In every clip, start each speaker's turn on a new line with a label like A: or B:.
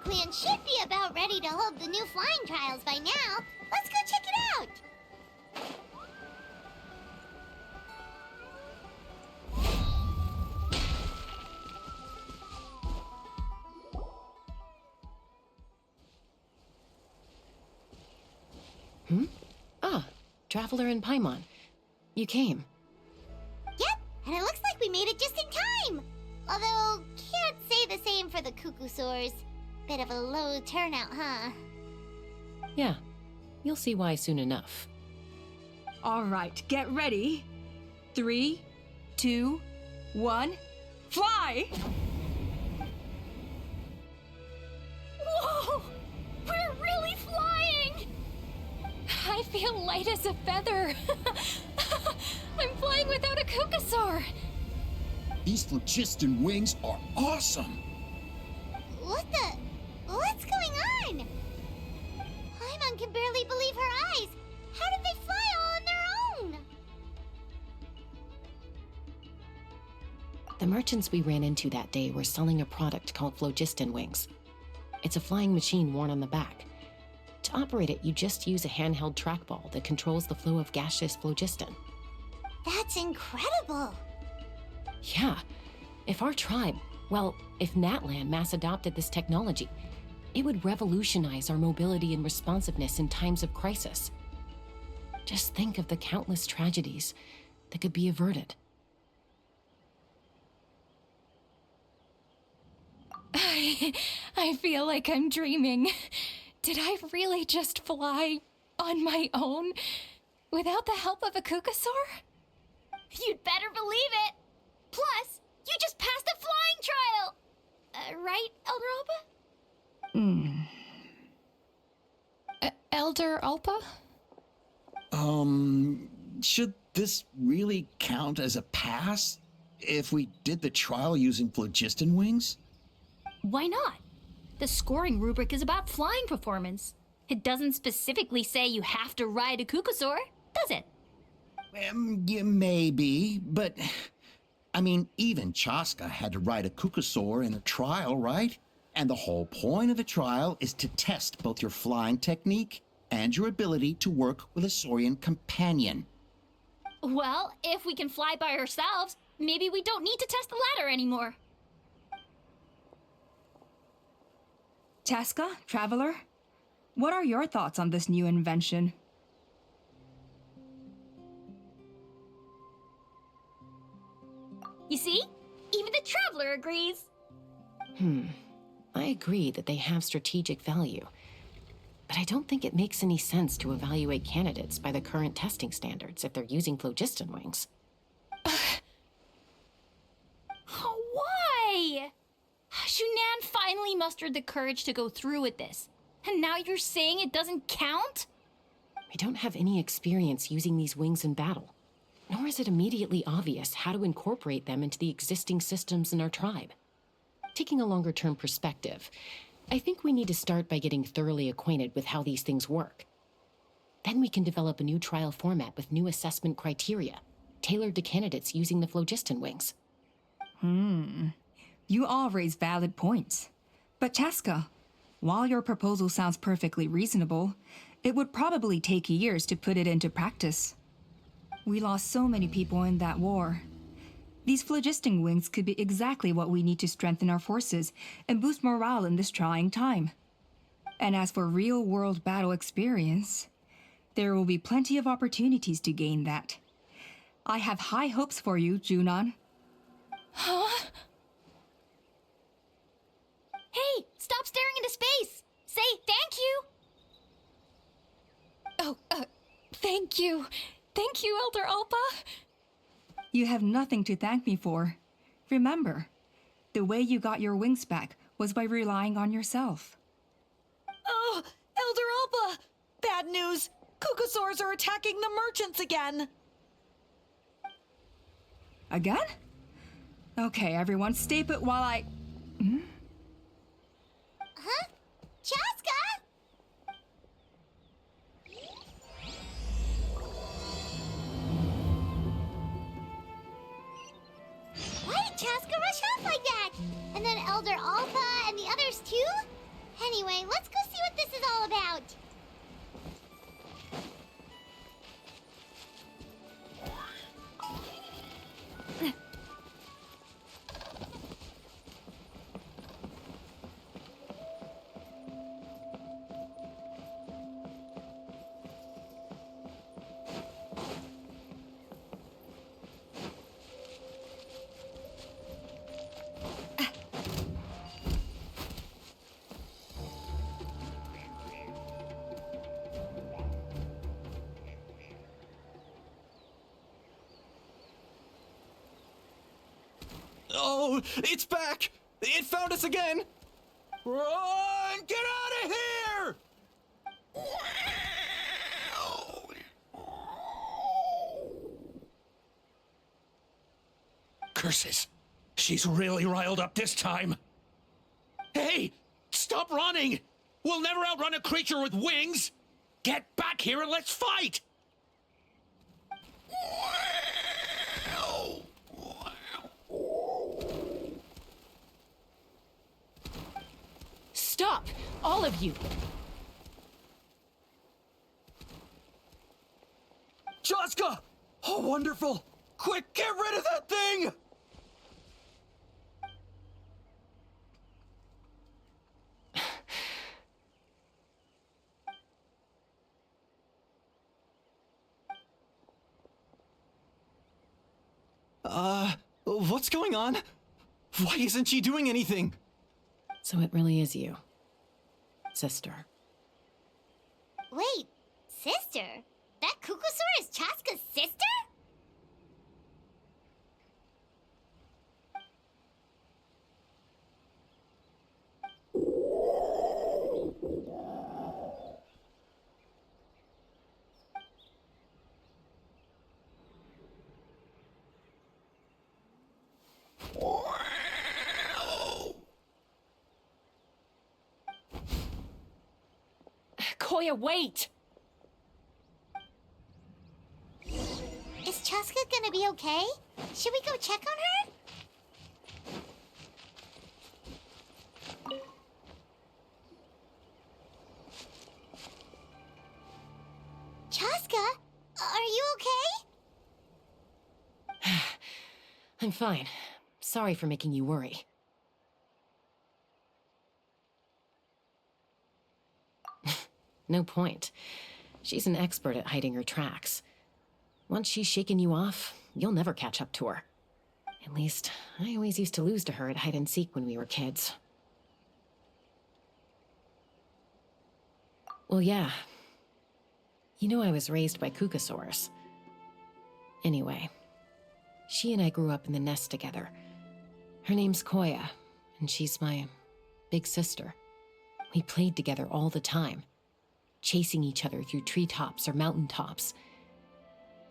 A: plant should be about ready to hold the new flying trials by now. Let's go check it out!
B: Ah, Traveler and Paimon. You came.
A: Yep, and it looks like we made it just in time! Although, can't say the same for the Cuckoosaurs. Bit of a low turnout, huh?
B: Yeah, you'll see why soon enough.
C: All right, get ready. 3, 2, 1, fly!
D: Whoa! We're really flying! I feel light as a feather. I'm flying without a Cuckosaur.
E: These phlogiston wings are awesome!
A: What's going on? Paimon can barely believe her eyes. How did they fly all on their own?
B: The merchants we ran into that day were selling a product called phlogiston wings. It's a flying machine worn on the back. To operate it, you just use a handheld trackball that controls the flow of gaseous phlogiston.
A: That's incredible.
B: Yeah, if our tribe, well, if Natlan mass adopted this technology, it would revolutionize our mobility and responsiveness in times of crisis. Just think of the countless tragedies that could be averted.
D: I feel like I'm dreaming. Did I really just fly on my own without the help of a Cuckosaur?
A: You'd better believe it. Plus, you just passed the flying trial. Right, Elder Alpa?
D: Elder Alpa?
E: Should this really count as a pass if we did the trial using phlogiston wings?
F: Why not? The scoring rubric is about flying performance. It doesn't specifically say you have to ride a Cuckosaur, does it?
E: Yeah, maybe, but I mean, even Chaska had to ride a Cuckosaur in a trial, right? And the whole point of the trial is to test both your flying technique and your ability to work with a Saurian companion.
F: Well, if we can fly by ourselves, maybe we don't need to test the ladder anymore.
C: Chaska, Traveler, what are your thoughts on this new invention?
F: You see? Even the Traveler agrees.
B: I agree that they have strategic value, but I don't think it makes any sense to evaluate candidates by the current testing standards if they're using phlogiston wings.
F: Why? Shunan finally mustered the courage to go through with this. And now you're saying it doesn't count?
B: We don't have any experience using these wings in battle, nor is it immediately obvious how to incorporate them into the existing systems in our tribe. Taking a longer-term perspective, I think we need to start by getting thoroughly acquainted with how these things work. Then we can develop a new trial format with new assessment criteria, tailored to candidates using the phlogiston wings.
C: You all raise valid points. But Chaska, while your proposal sounds perfectly reasonable, it would probably take years to put it into practice. We lost so many people in that war. These phlogiston wings could be exactly what we need to strengthen our forces and boost morale in this trying time. And as for real-world battle experience, there will be plenty of opportunities to gain that. I have high hopes for you, Junon.
D: Huh?
F: Hey, stop staring into space! Say thank you!
D: Oh, thank you. Thank you, Elder Alpa.
C: You have nothing to thank me for. Remember, the way you got your wings back was by relying on yourself.
G: Oh, Elder Alpa! Bad news! Cuckosaurs are attacking the merchants again!
C: Again? Okay, everyone, stay put while I...
A: Huh? Chaska? Why did Chaska rush off like that? And then Elder Alpa and the others too? Anyway, let's go see what this is all about.
H: Oh, it's back! It found us again! Run! Get out of here! Curses! She's really riled up this time. Hey! Stop running! We'll never outrun a creature with wings! Get back here and let's fight!
B: Stop! All of you!
H: Chaska! Oh, wonderful! Quick, get rid of that thing! What's going on? Why isn't she doing anything?
B: So it really is you, sister.
A: Wait, sister? That Kukusaur is Chaska's sister?
B: Koya, wait!
A: Is Chaska gonna be okay? Should we go check on her? Chaska, are you okay?
B: I'm fine. Sorry for making you worry. No point. She's an expert at hiding her tracks. Once she's shaken you off, you'll never catch up to her. At least, I always used to lose to her at hide-and-seek when we were kids. Well, yeah. You know I was raised by Kukusaurs. Anyway, she and I grew up in the nest together. Her name's Koya, and she's my big sister. We played together all the time, chasing each other through treetops or mountaintops.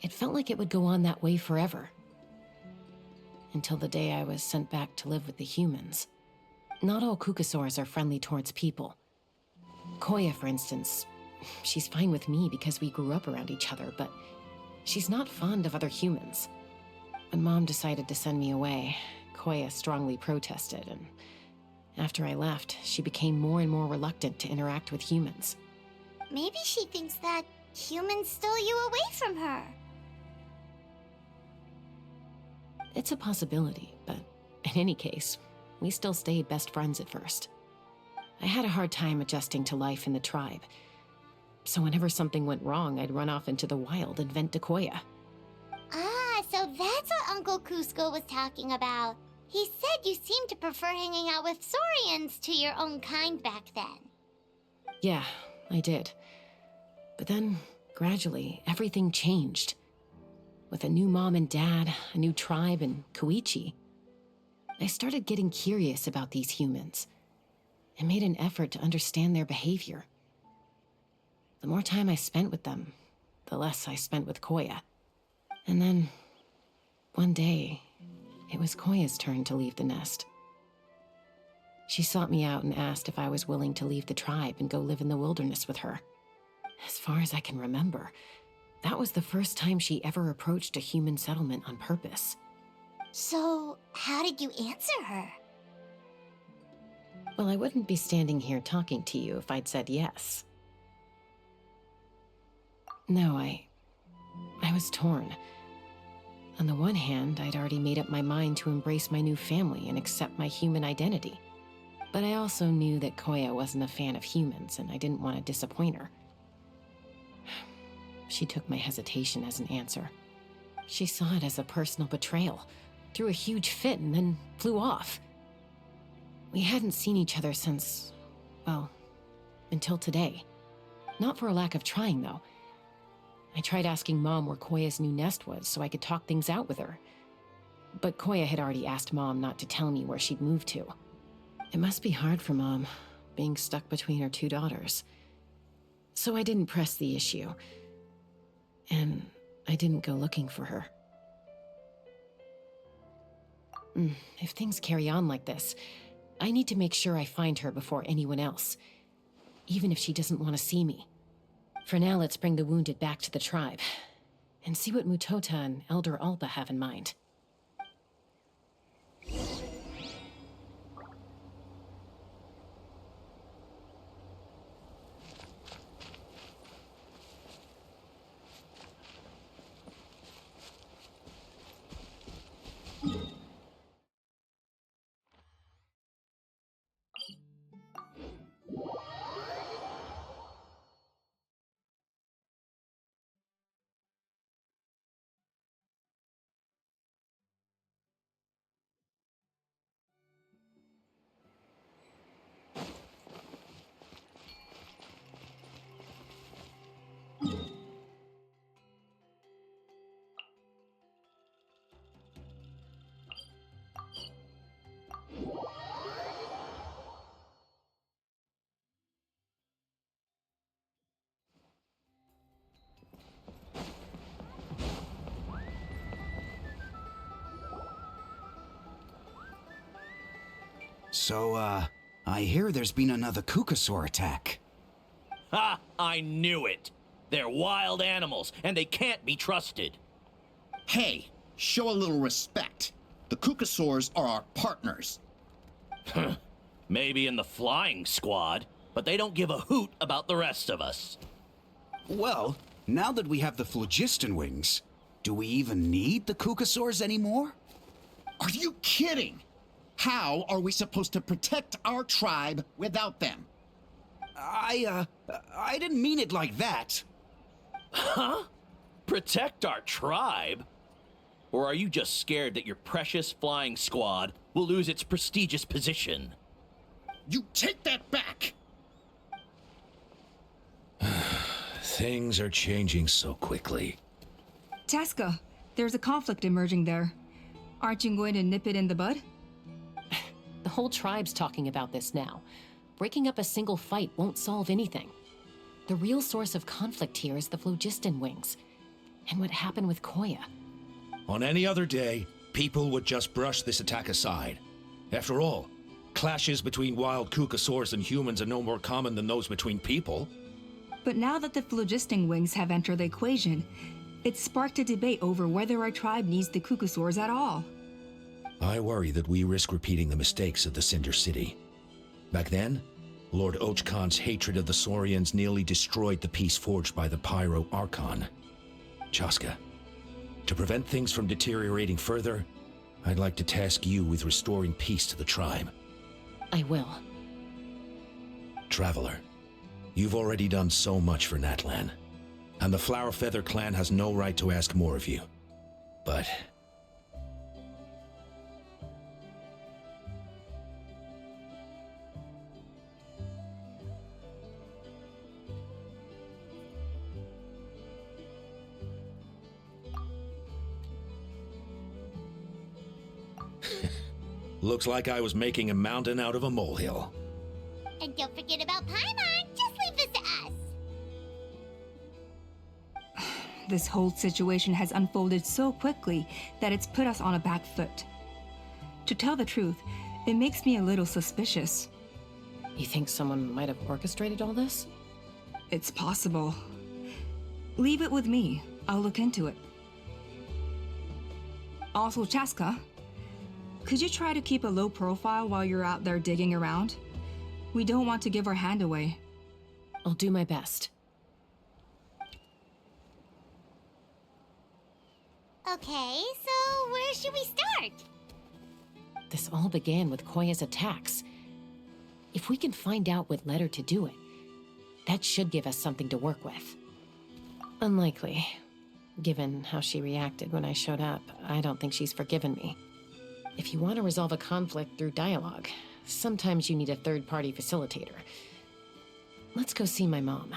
B: It felt like it would go on that way forever. Until the day I was sent back to live with the humans. Not all Kukusaurs are friendly towards people. Koya, for instance, she's fine with me because we grew up around each other, but she's not fond of other humans. When Mom decided to send me away, Koya strongly protested, and after I left, she became more and more reluctant to interact with humans.
A: Maybe she thinks that humans stole you away from her.
B: It's a possibility, but in any case, we still stayed best friends at first. I had a hard time adjusting to life in the tribe, so whenever something went wrong, I'd run off into the wild and vent to Koya.
A: Ah, so that's what Uncle Cusco was talking about. He said you seemed to prefer hanging out with Saurians to your own kind back then.
B: Yeah, I did. But then, gradually, everything changed. With a new mom and dad, a new tribe, and Koichi, I started getting curious about these humans and made an effort to understand their behavior. The more time I spent with them, the less I spent with Koya. And then, one day, it was Koya's turn to leave the nest. She sought me out and asked if I was willing to leave the tribe and go live in the wilderness with her. As far as I can remember, that was the first time she ever approached a human settlement on purpose.
A: So, how did you answer her?
B: Well, I wouldn't be standing here talking to you if I'd said yes. No, I was torn. On the one hand, I'd already made up my mind to embrace my new family and accept my human identity. But I also knew that Koya wasn't a fan of humans, and I didn't want to disappoint her. She took my hesitation as an answer. She saw it as a personal betrayal, threw a huge fit, and then flew off. We hadn't seen each other since, well, until today. Not for a lack of trying, though. I tried asking Mom where Koya's new nest was so I could talk things out with her. But Koya had already asked Mom not to tell me where she'd moved to. It must be hard for Mom, being stuck between her two daughters. So I didn't press the issue. And I didn't go looking for her. If things carry on like this, I need to make sure I find her before anyone else, even if she doesn't want to see me. For now, let's bring the wounded back to the tribe, and see what Mutota and Elder Alba have in mind.
I: So, I hear there's been another Kukasaur attack.
H: Ha! I knew it! They're wild animals, and they can't be trusted.
E: Hey, show a little respect. The Kukasaurs are our partners.
H: Maybe in the flying squad, but they don't give a hoot about the rest of us.
I: Well, now that we have the phlogiston wings, do we even need the Kukasaurs anymore?
E: Are you kidding? How are we supposed to protect our tribe without them?
I: I didn't mean it like that.
H: Huh? Protect our tribe? Or are you just scared that your precious flying squad will lose its prestigious position?
E: You take that back!
H: Things are changing so quickly.
C: Chaska, there's a conflict emerging there. Aren't you going to nip it in the bud?
B: The whole tribe's talking about this now. Breaking up a single fight won't solve anything. The real source of conflict here is the phlogiston wings, and what happened with Koya.
H: On any other day, people would just brush this attack aside. After all, clashes between wild Kukasaurs and humans are no more common than those between people.
C: But now that the phlogiston wings have entered the equation, it's sparked a debate over whether our tribe needs the Kukasaurs at all.
H: I worry that we risk repeating the mistakes of the Cinder City. Back then, Lord Ochkon's hatred of the Saurians nearly destroyed the peace forged by the Pyro Archon. Chaska, to prevent things from deteriorating further, I'd like to task you with restoring peace to the tribe.
B: I will.
H: Traveler, you've already done so much for Natlan, and the Flower Feather clan has no right to ask more of you. But looks like I was making a mountain out of a molehill.
A: And don't forget about Paimon. Just leave this to us.
C: This whole situation has unfolded so quickly that it's put us on a back foot. To tell the truth, it makes me a little suspicious.
B: You think someone might have orchestrated all this?
C: It's possible. Leave it with me. I'll look into it. Also, Chaska, could you try to keep a low profile while you're out there digging around? We don't want to give our hand away.
B: I'll do my best.
A: Okay, so where should we start?
B: This all began with Koya's attacks. If we can find out what led her to do it, that should give us something to work with. Unlikely. Given how she reacted when I showed up, I don't think she's forgiven me. If you want to resolve a conflict through dialogue, sometimes you need a third-party facilitator. Let's go see my mom.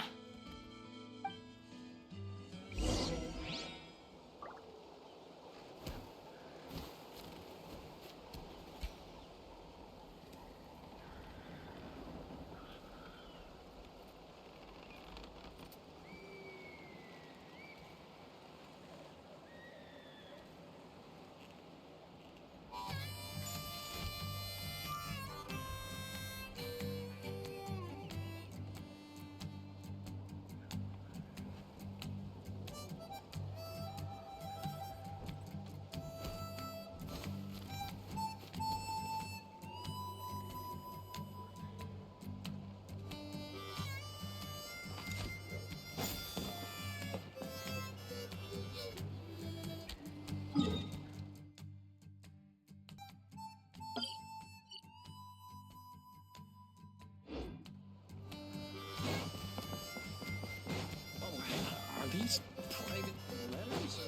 E: Are these private letters?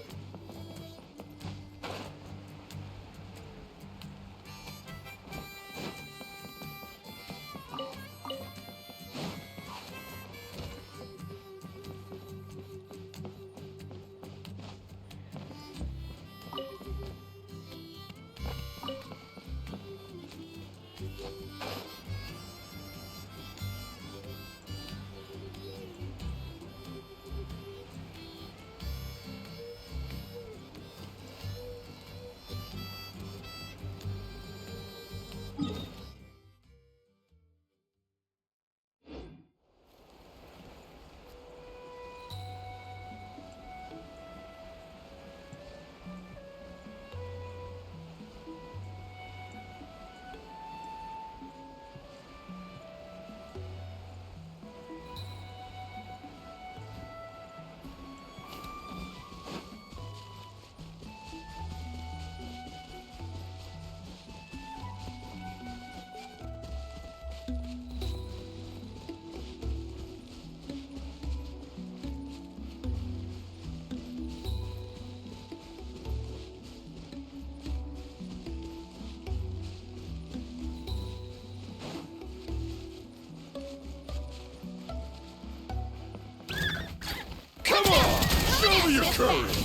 J: Come on! Show me your courage!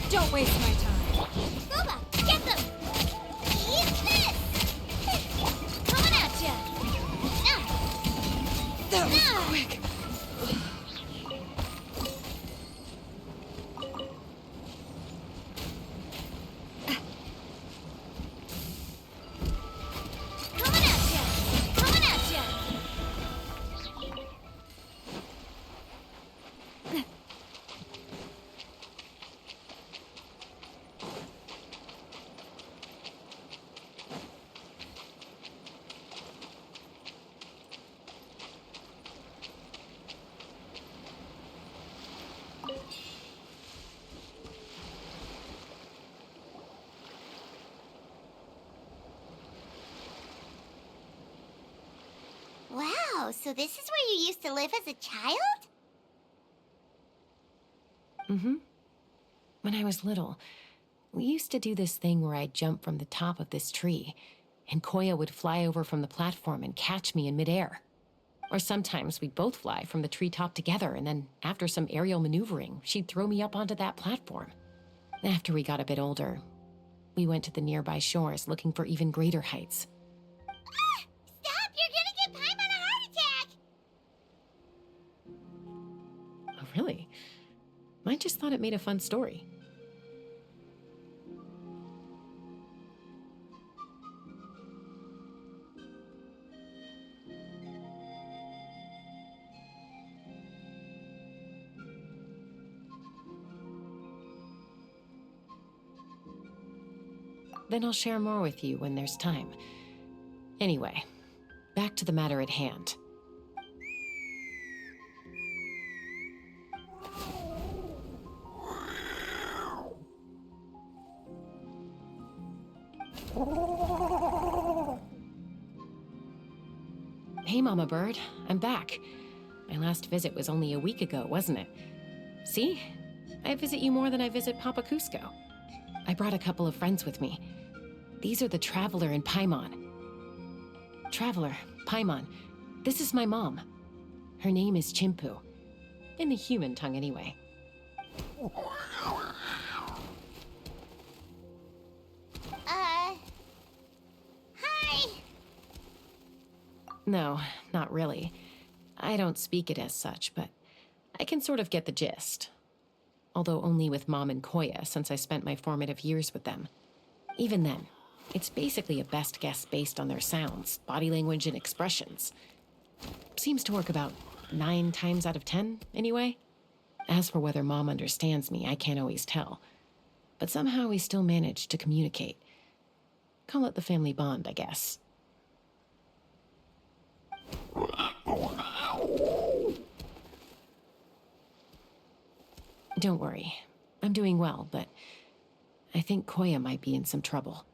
D: Don't waste my time.
A: Scuba, get them! Eat this! Coming at ya!
D: That was quick.
A: Coming at ya! Coming at ya! Wow, so this is where you used to live as a child?
B: Mm-hmm. When I was little, we used to do this thing where I'd jump from the top of this tree, and Koya would fly over from the platform and catch me in midair. Or sometimes we'd both fly from the treetop together, and then after some aerial maneuvering, she'd throw me up onto that platform. After we got a bit older, we went to the nearby shores looking for even greater heights.
A: Stop! You're gonna get Paimon a heart attack!
B: Oh, really? I just thought it made a fun story. Then I'll share more with you when there's time. Anyway, back to the matter at hand. Hey, Mama Bird. I'm back. My last visit was only a week ago, wasn't it? See? I visit you more than I visit Papa Cusco. I brought a couple of friends with me. These are the Traveler and Paimon. Traveler, Paimon, this is my mom. Her name is Chimpu. In the human tongue, anyway.
A: Hi!
B: No, not really. I don't speak it as such, but I can sort of get the gist. Although only with Mom and Koya, since I spent my formative years with them. Even then, it's basically a best guess based on their sounds, body language, and expressions. Seems to work about 9 times out of 10, anyway. As for whether Mom understands me, I can't always tell. But somehow we still manage to communicate. Call it the family bond, I guess. Don't worry. I'm doing well, but I think Koya might be in some trouble.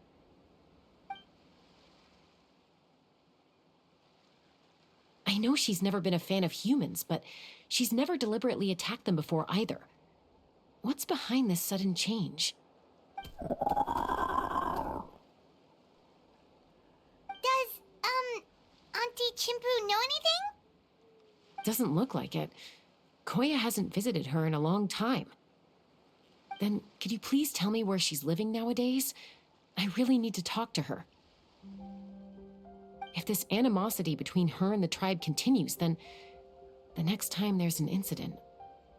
B: I know she's never been a fan of humans, but she's never deliberately attacked them before either. What's behind this sudden change?
A: Does, Auntie Chimpu know anything?
B: Doesn't look like it. Koya hasn't visited her in a long time. Then, could you please tell me where she's living nowadays? I really need to talk to her. If this animosity between her and the tribe continues, then the next time there's an incident,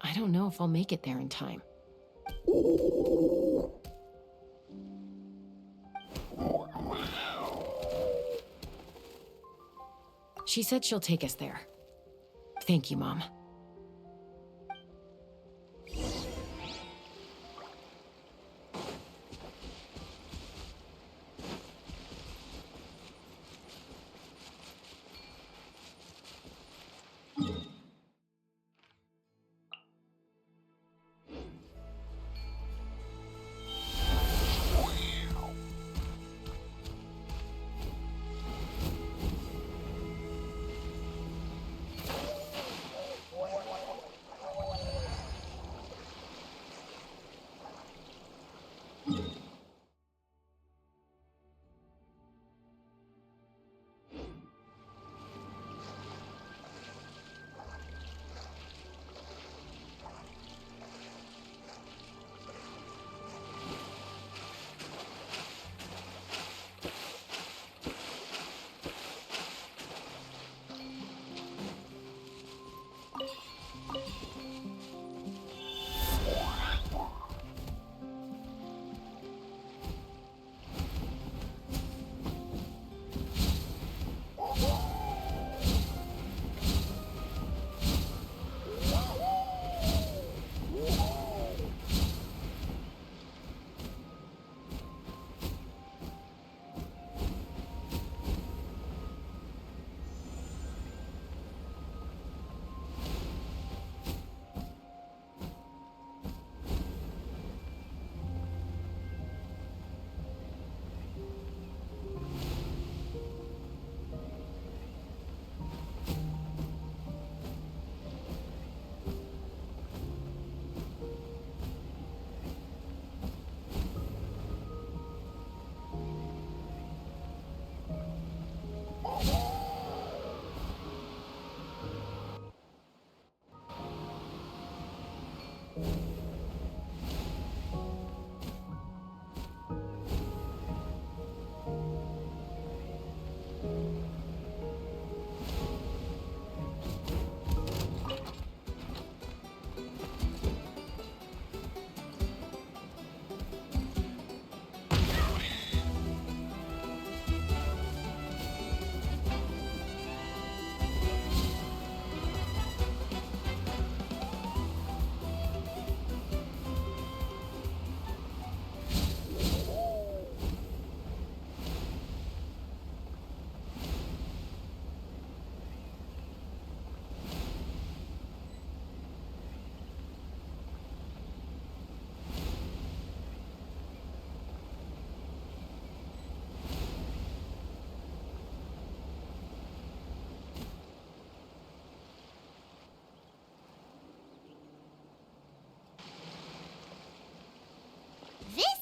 B: I don't know if I'll make it there in time. She said she'll take us there. Thank you, Mom.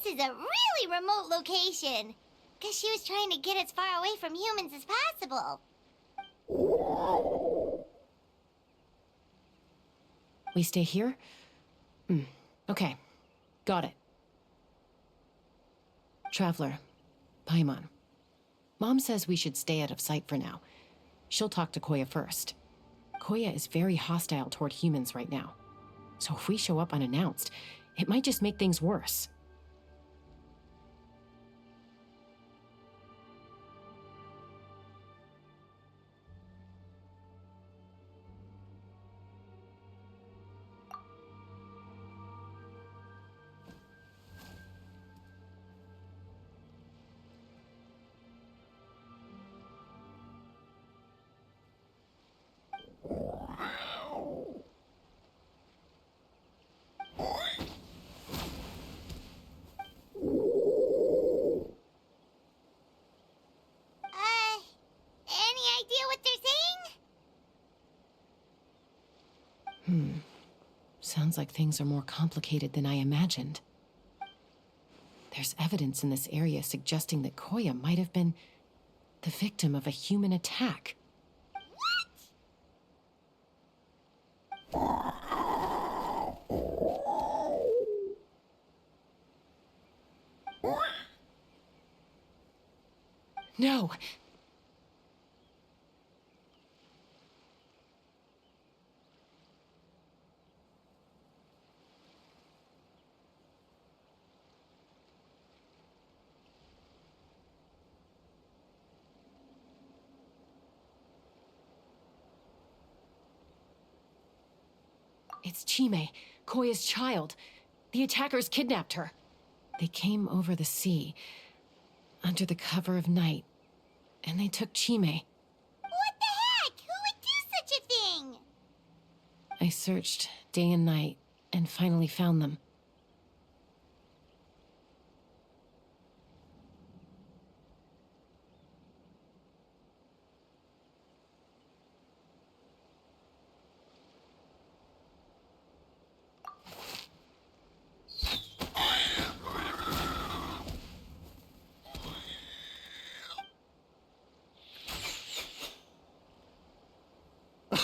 A: this is a really remote location. Guess she was trying to get as far away from humans as possible.
B: We stay here? Okay. Got it. Traveler, Paimon. Mom says we should stay out of sight for now. She'll talk to Koya first. Koya is very hostile toward humans right now. So if we show up unannounced, it might just make things worse.
A: Any idea what they're saying?
B: Sounds like things are more complicated than I imagined. There's evidence in this area suggesting that Koya might have been the victim of a human attack. No! It's Chime, Koya's child. The attackers kidnapped her. They came over the sea, under the cover of night, and they took Chime.
A: What the heck? Who would do such a thing?
B: I searched day and night, and finally found them.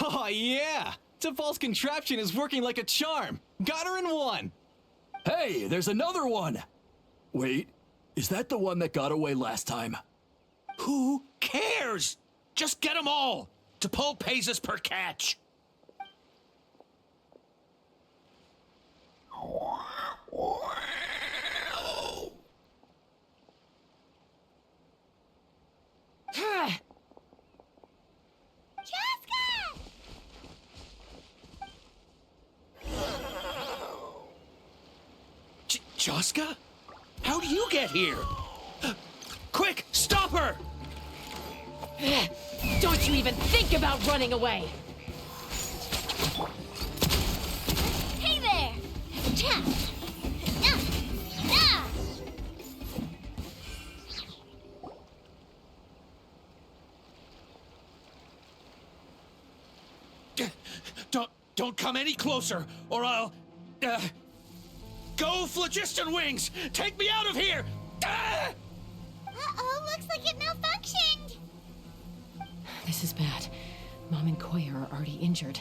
K: Oh, yeah! T'Pol's contraption is working like a charm! Got her in one!
J: Hey, there's another one! Wait, is that the one that got away last time?
H: Who cares? Just get them all! T'Pol pays us per catch! Chaska? How do you get here? Quick, stop her!
B: Don't you even think about running away!
A: Hey there! Cha! Ah! Ah!
H: Don't come any closer, or I'll... Go, Phlogiston Wings! Take me out of here! Ah!
A: Uh-oh, looks like it malfunctioned!
B: This is bad. Mom and Koya are already injured.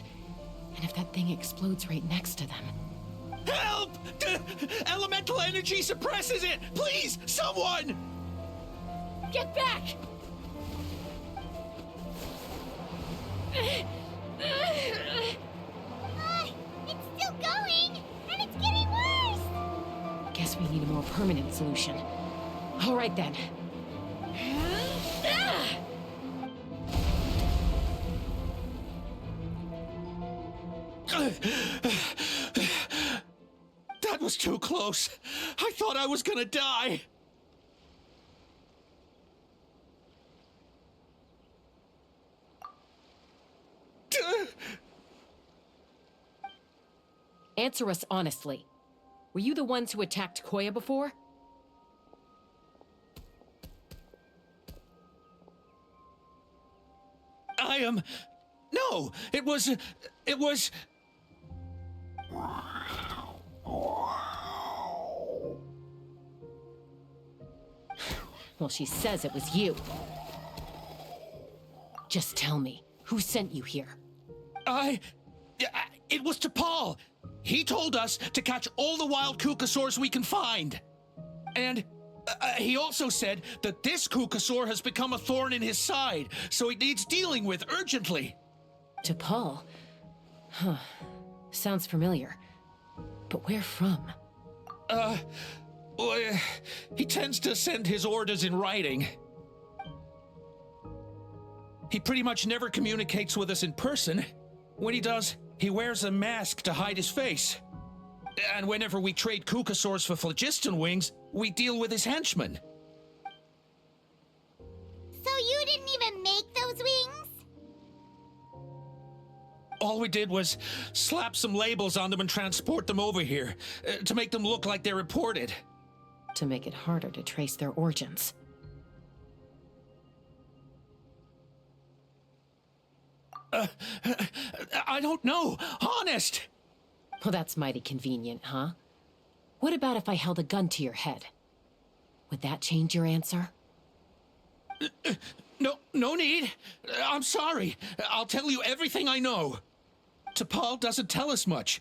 B: And if that thing explodes right next to them...
H: Help! Elemental energy suppresses it! Please, someone!
B: Get back!
A: It's still going! And it's getting worse!
B: Guess we need a more permanent solution. All right then.
H: That was too close. I thought I was gonna die.
B: Answer us honestly. Were you the ones who attacked Koya before?
H: I am... No, it was...
B: Well, she says it was you. Just tell me, who sent you here?
H: It was T'Pol. He told us to catch all the wild Kukasaurs we can find. And he also said that this Kukasaur has become a thorn in his side, so it needs dealing with urgently.
B: T'Pol? Huh. Sounds familiar. But where from?
H: Well, he tends to send his orders in writing. He pretty much never communicates with us in person. When he does, he wears a mask to hide his face. And whenever we trade Kukasaurs for phlogiston wings, we deal with his henchmen.
A: So you didn't even make those wings?
H: All we did was slap some labels on them and transport them over here, to make them look like they're imported.
B: To make it harder to trace their origins.
H: I don't know, honest!
B: Well, that's mighty convenient, huh? What about if I held a gun to your head? Would that change your answer?
H: No need. I'm sorry. I'll tell you everything I know. T'Pol doesn't tell us much,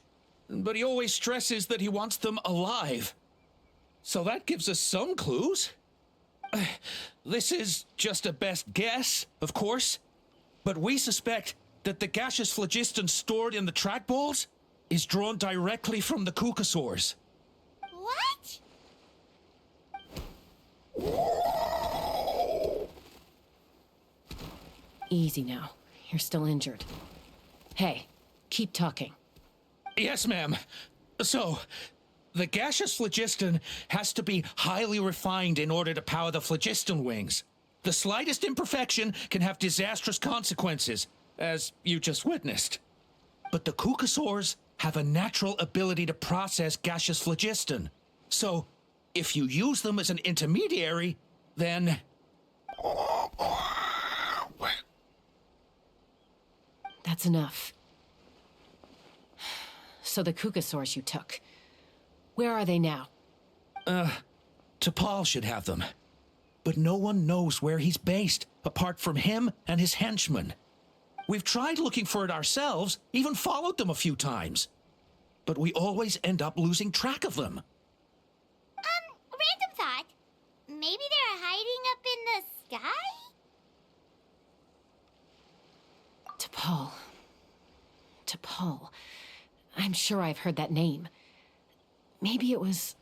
H: but he always stresses that he wants them alive. So that gives us some clues. This is just a best guess, of course, but we suspect that the gaseous phlogiston stored in the track balls is drawn directly from the Kukasaurs.
A: What?
B: Easy now. You're still injured. Hey, keep talking.
H: Yes, ma'am. So, the gaseous phlogiston has to be highly refined in order to power the phlogiston wings. The slightest imperfection can have disastrous consequences, as you just witnessed. But the Kukasaurs have a natural ability to process gaseous phlogiston. So, if you use them as an intermediary, then...
B: That's enough. So the Kukasaurs you took, where are they now?
H: T'Pol should have them. But no one knows where he's based, apart from him and his henchmen. We've tried looking for it ourselves, even followed them a few times. But we always end up losing track of them.
A: Random thought. Maybe they're hiding up in the sky?
B: T'Pol. T'Pol. I'm sure I've heard that name. Maybe it was...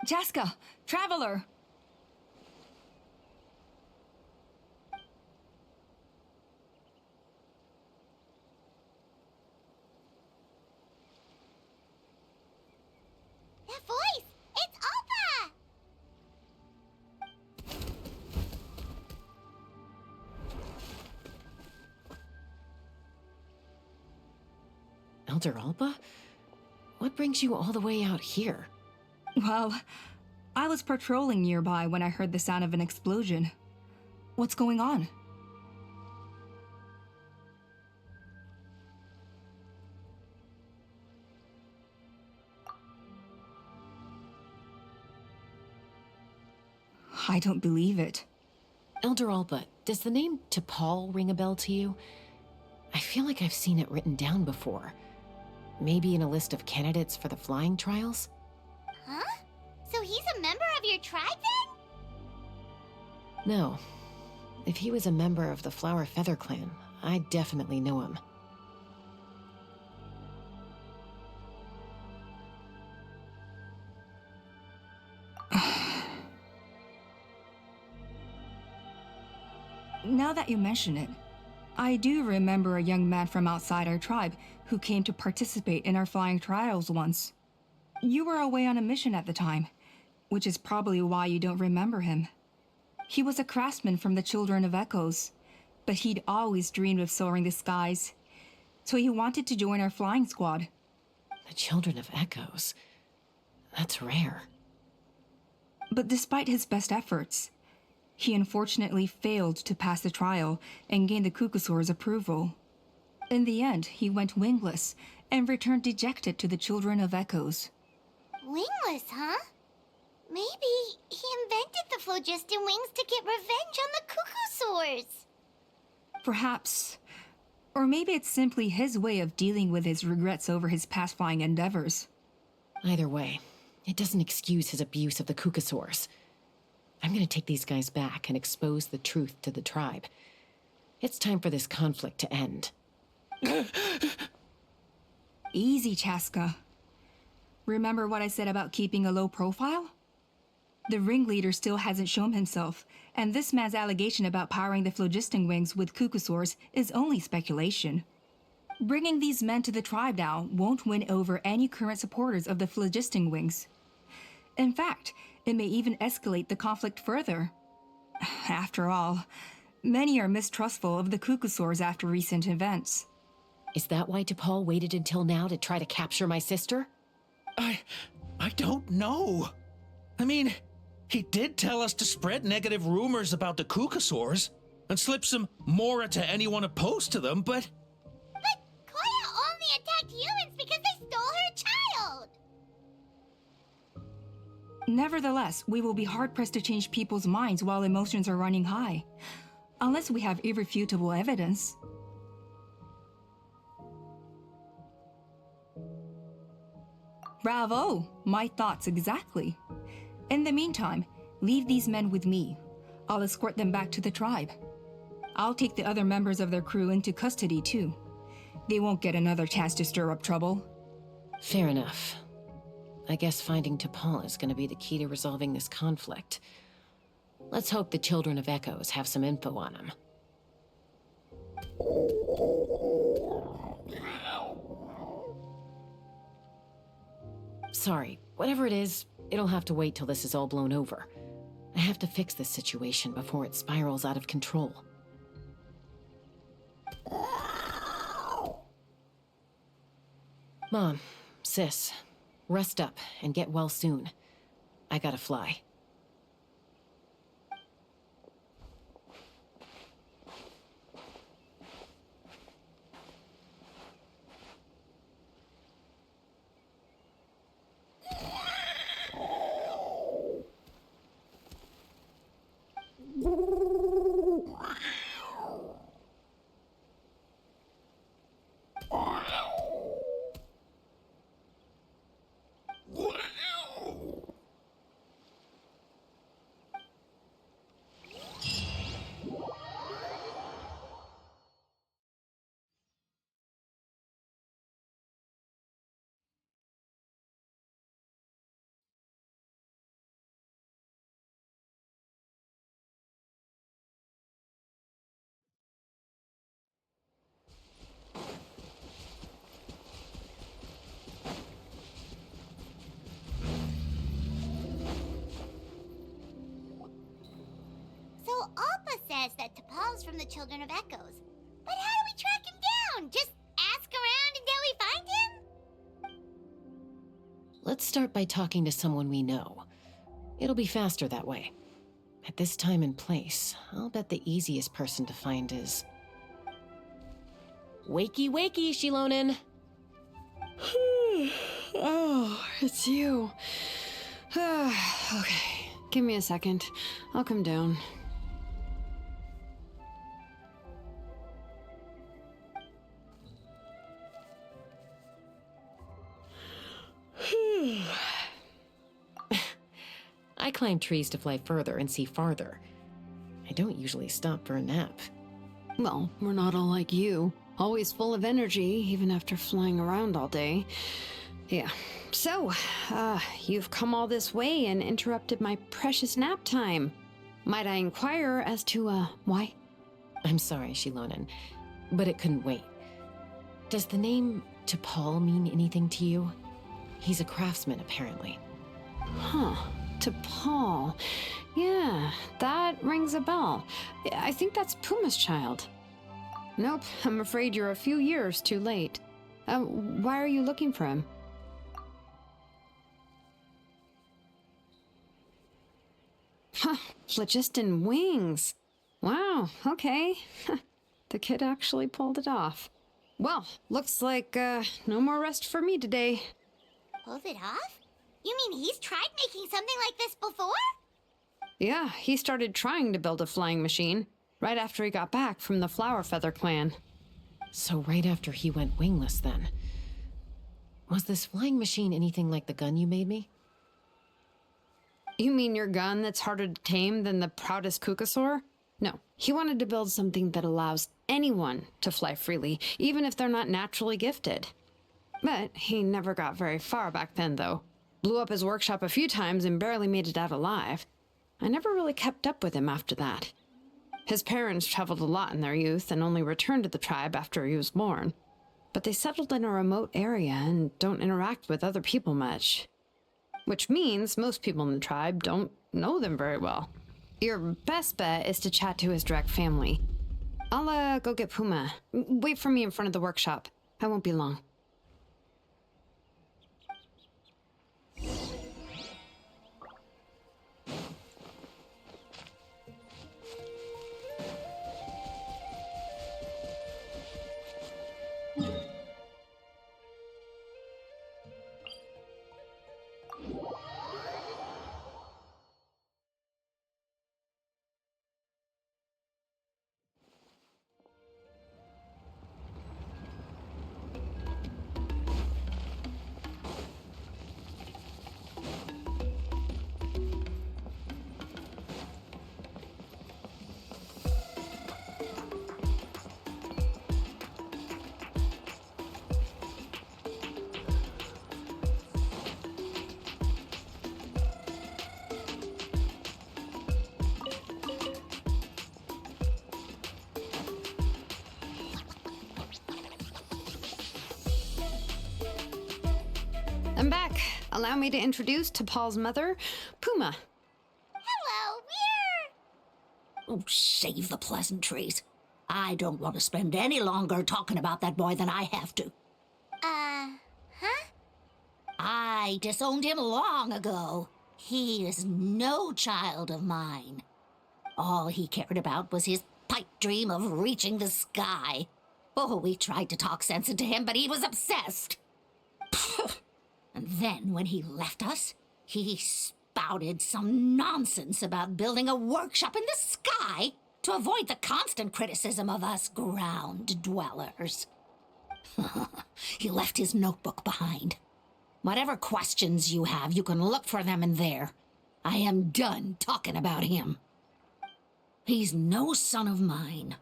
C: Chaska, Traveler!
A: That voice! It's Alpha!
B: Elder Alba? What brings you all the way out here?
C: Well, I was patrolling nearby when I heard the sound of an explosion. What's going on? I don't believe it.
B: Elder Alba, does the name T'Pol ring a bell to you? I feel like I've seen it written down before. Maybe in a list of candidates for the flying trials?
A: Huh? So he's a member of your tribe then?
B: No. If he was a member of the Flower Feather Clan, I'd definitely know him.
C: Now that you mention it, I do remember a young man from outside our tribe who came to participate in our flying trials once. You were away on a mission at the time, which is probably why you don't remember him. He was a craftsman from the Children of Echoes, but he'd always dreamed of soaring the skies, so he wanted to join our flying squad.
B: The Children of Echoes? That's rare.
C: But despite his best efforts, he unfortunately failed to pass the trial and gain the Kukasaur's approval. In the end, he went wingless and returned dejected to the Children of Echoes.
A: Wingless, huh? phlogiston wings to get revenge on the Cuckoosaurs.
C: Perhaps. Or maybe it's simply his way of dealing with his regrets over his past flying endeavors.
B: Either way, it doesn't excuse his abuse of the Cuckoosaurs. I'm gonna take these guys back and expose the truth to the tribe. It's time for this conflict to end.
C: Easy, Chaska. Remember what I said about keeping a low profile? The ringleader still hasn't shown himself, and this man's allegation about powering the phlogiston wings with Cuckoosaurs is only speculation. Bringing these men to the tribe now won't win over any current supporters of the phlogiston wings. In fact, it may even escalate the conflict further. After all, many are mistrustful of the Cuckoosaurs after recent events.
B: Is that why T'Pol waited until now to try to capture my sister?
H: I don't know. I mean, he did tell us to spread negative rumors about the Cuckoosaurs and slip some Mora to anyone opposed to them, but...
A: But Koya only attacked humans because they stole her child!
C: Nevertheless, we will be hard-pressed to change people's minds while emotions are running high. Unless we have irrefutable evidence. Bravo! My thoughts exactly. In the meantime, leave these men with me. I'll escort them back to the tribe. I'll take the other members of their crew into custody too. They won't get another chance to stir up trouble.
B: Fair enough. I guess finding T'Pol is gonna be the key to resolving this conflict. Let's hope the Children of Echoes have some info on him. Sorry, whatever it is, it'll have to wait till this is all blown over. I have to fix this situation before it spirals out of control. Mom, Sis, rest up and get well soon. I gotta fly.
A: So Appa says that T'Pol's from the Children of Echoes. But how do we track him down? Just ask around until we find him?
B: Let's start by talking to someone we know. It'll be faster that way. At this time and place, I'll bet the easiest person to find is... Wakey, wakey, Shilonen!
L: Oh, it's you. Okay, give me a second. I'll come down.
B: I climb trees to fly further and see farther. I don't usually stop for a nap.
L: Well, we're not all like you. Always full of energy, even after flying around all day. Yeah. So, you've come all this way and interrupted my precious nap time. Might I inquire as to, why?
B: I'm sorry, Shilonen, but it couldn't wait. Does the name T'Pol mean anything to you? He's a craftsman, apparently.
L: Huh. T'Pol. Yeah, that rings a bell. I think that's Puma's child. Nope, I'm afraid you're a few years too late. Why are you looking for him? Huh, phlogiston wings. Wow, okay. The kid actually pulled it off. Well, looks like, no more rest for me today.
A: Pulled it off? You mean he's tried making something like this before?
L: Yeah, he started trying to build a flying machine right after he got back from the Flower Feather clan.
B: So right after he went wingless then. Was this flying machine anything like the gun you made me?
L: You mean your gun that's harder to tame than the proudest Kukasaur? No, he wanted to build something that allows anyone to fly freely, even if they're not naturally gifted. But he never got very far back then, though. Blew up his workshop a few times and barely made it out alive. I never really kept up with him after that. His parents traveled a lot in their youth and only returned to the tribe after he was born. But they settled in a remote area and don't interact with other people much. Which means most people in the tribe don't know them very well. Your best bet is to chat to his direct family. I'll go get Puma. Wait for me in front of the workshop. I won't be long. I'm back. Allow me to introduce T'Pol's mother, Puma.
A: Hello, we're...
M: Oh, save the pleasantries. I don't want to spend any longer talking about that boy than I have to.
A: Huh?
M: I disowned him long ago. He is no child of mine. All he cared about was his pipe dream of reaching the sky. Oh, we tried to talk sense into him, but he was obsessed. And then, when he left us, he spouted some nonsense about building a workshop in the sky to avoid the constant criticism of us ground dwellers. He left his notebook behind. Whatever questions you have, you can look for them in there. I am done talking about him. He's no son of mine.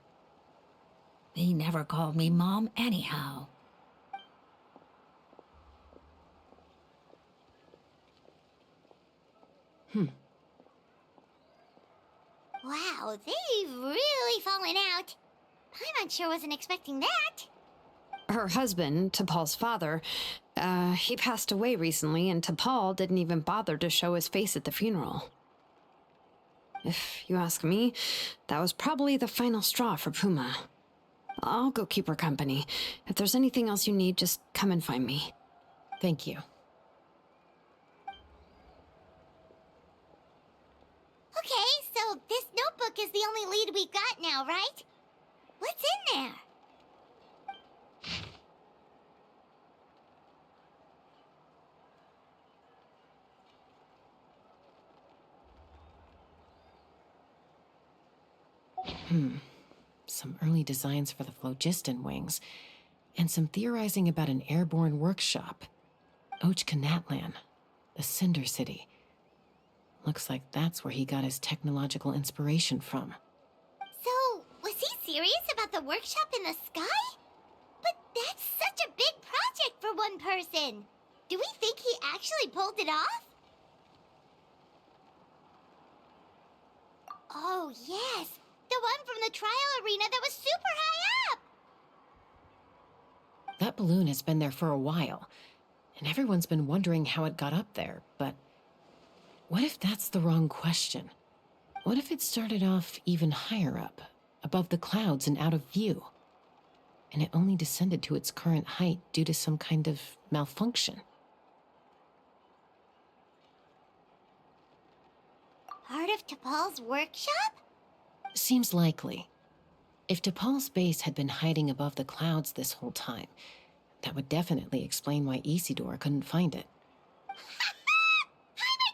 M: He never called me Mom anyhow.
A: Wow, they've really fallen out. Paimon sure wasn't expecting that.
L: Her husband, T'Pol's father, he passed away recently, and T'Pol didn't even bother to show his face at the funeral. If you ask me, that was probably the final straw for Puma. I'll go keep her company. If there's anything else you need, just come and find me.
B: Thank you.
A: Okay, so this notebook is the only lead we got now, right? What's in there?
B: Some early designs for the phlogiston wings, and some theorizing about an airborne workshop. Ochkanatlan, the Cinder City. Looks like that's where he got his technological inspiration from.
A: So, was he serious about the workshop in the sky? But that's such a big project for one person. Do we think he actually pulled it off? Oh, yes. The one from the trial arena that was super high up!
B: That balloon has been there for a while, and everyone's been wondering how it got up there, but what if that's the wrong question? What if it started off even higher up, above the clouds and out of view, and it only descended to its current height due to some kind of malfunction?
A: Part of T'Pol's workshop?
B: Seems likely. If T'Pol's base had been hiding above the clouds this whole time, that would definitely explain why Isidore couldn't find it.
A: I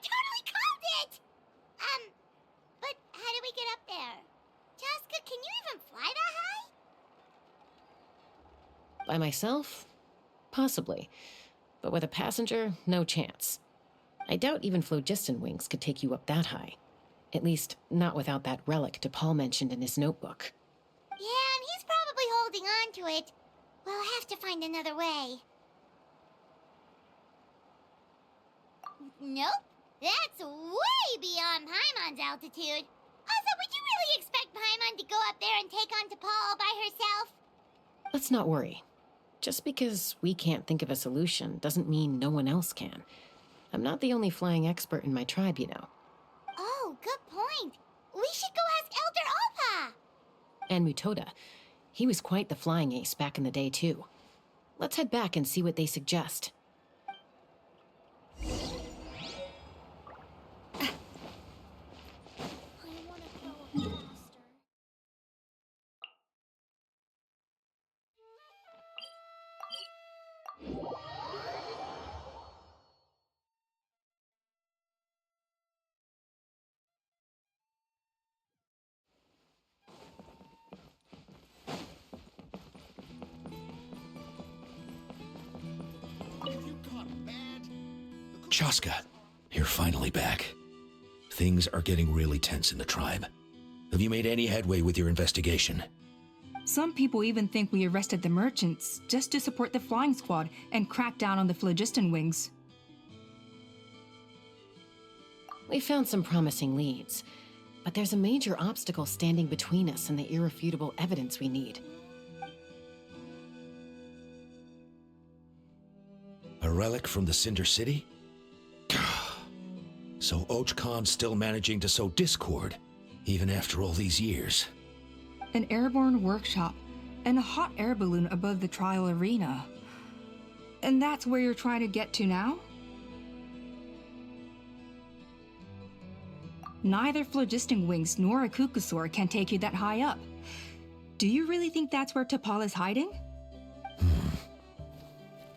A: totally called it!
B: By myself? Possibly. But with a passenger, no chance. I doubt even phlogiston wings could take you up that high. At least, not without that relic DePaul mentioned in his notebook.
A: Yeah, and he's probably holding on to it. We'll have to find another way. Nope. That's way beyond Paimon's altitude. Also, would you really expect Paimon to go up there and take on DePaul all by herself?
B: Let's not worry. Just because we can't think of a solution doesn't mean no one else can. I'm not the only flying expert in my tribe, you know.
A: Oh, good point. We should go ask Elder Alpa.
B: And Mutoda. He was quite the flying ace back in the day, too. Let's head back and see what they suggest.
H: Chaska, you're finally back. Things are getting really tense in the tribe. Have you made any headway with your investigation?
C: Some people even think we arrested the merchants just to support the flying squad and crack down on the phlogiston wings.
B: We found some promising leads, but there's a major obstacle standing between us and the irrefutable evidence we need.
H: A relic from the Cinder City? So Och Khan's still managing to sow discord, even after all these years.
C: An airborne workshop and a hot air balloon above the trial arena. And that's where you're trying to get to now? Neither phlogiston wings nor a Kukusaur can take you that high up. Do you really think that's where T'Pol is hiding?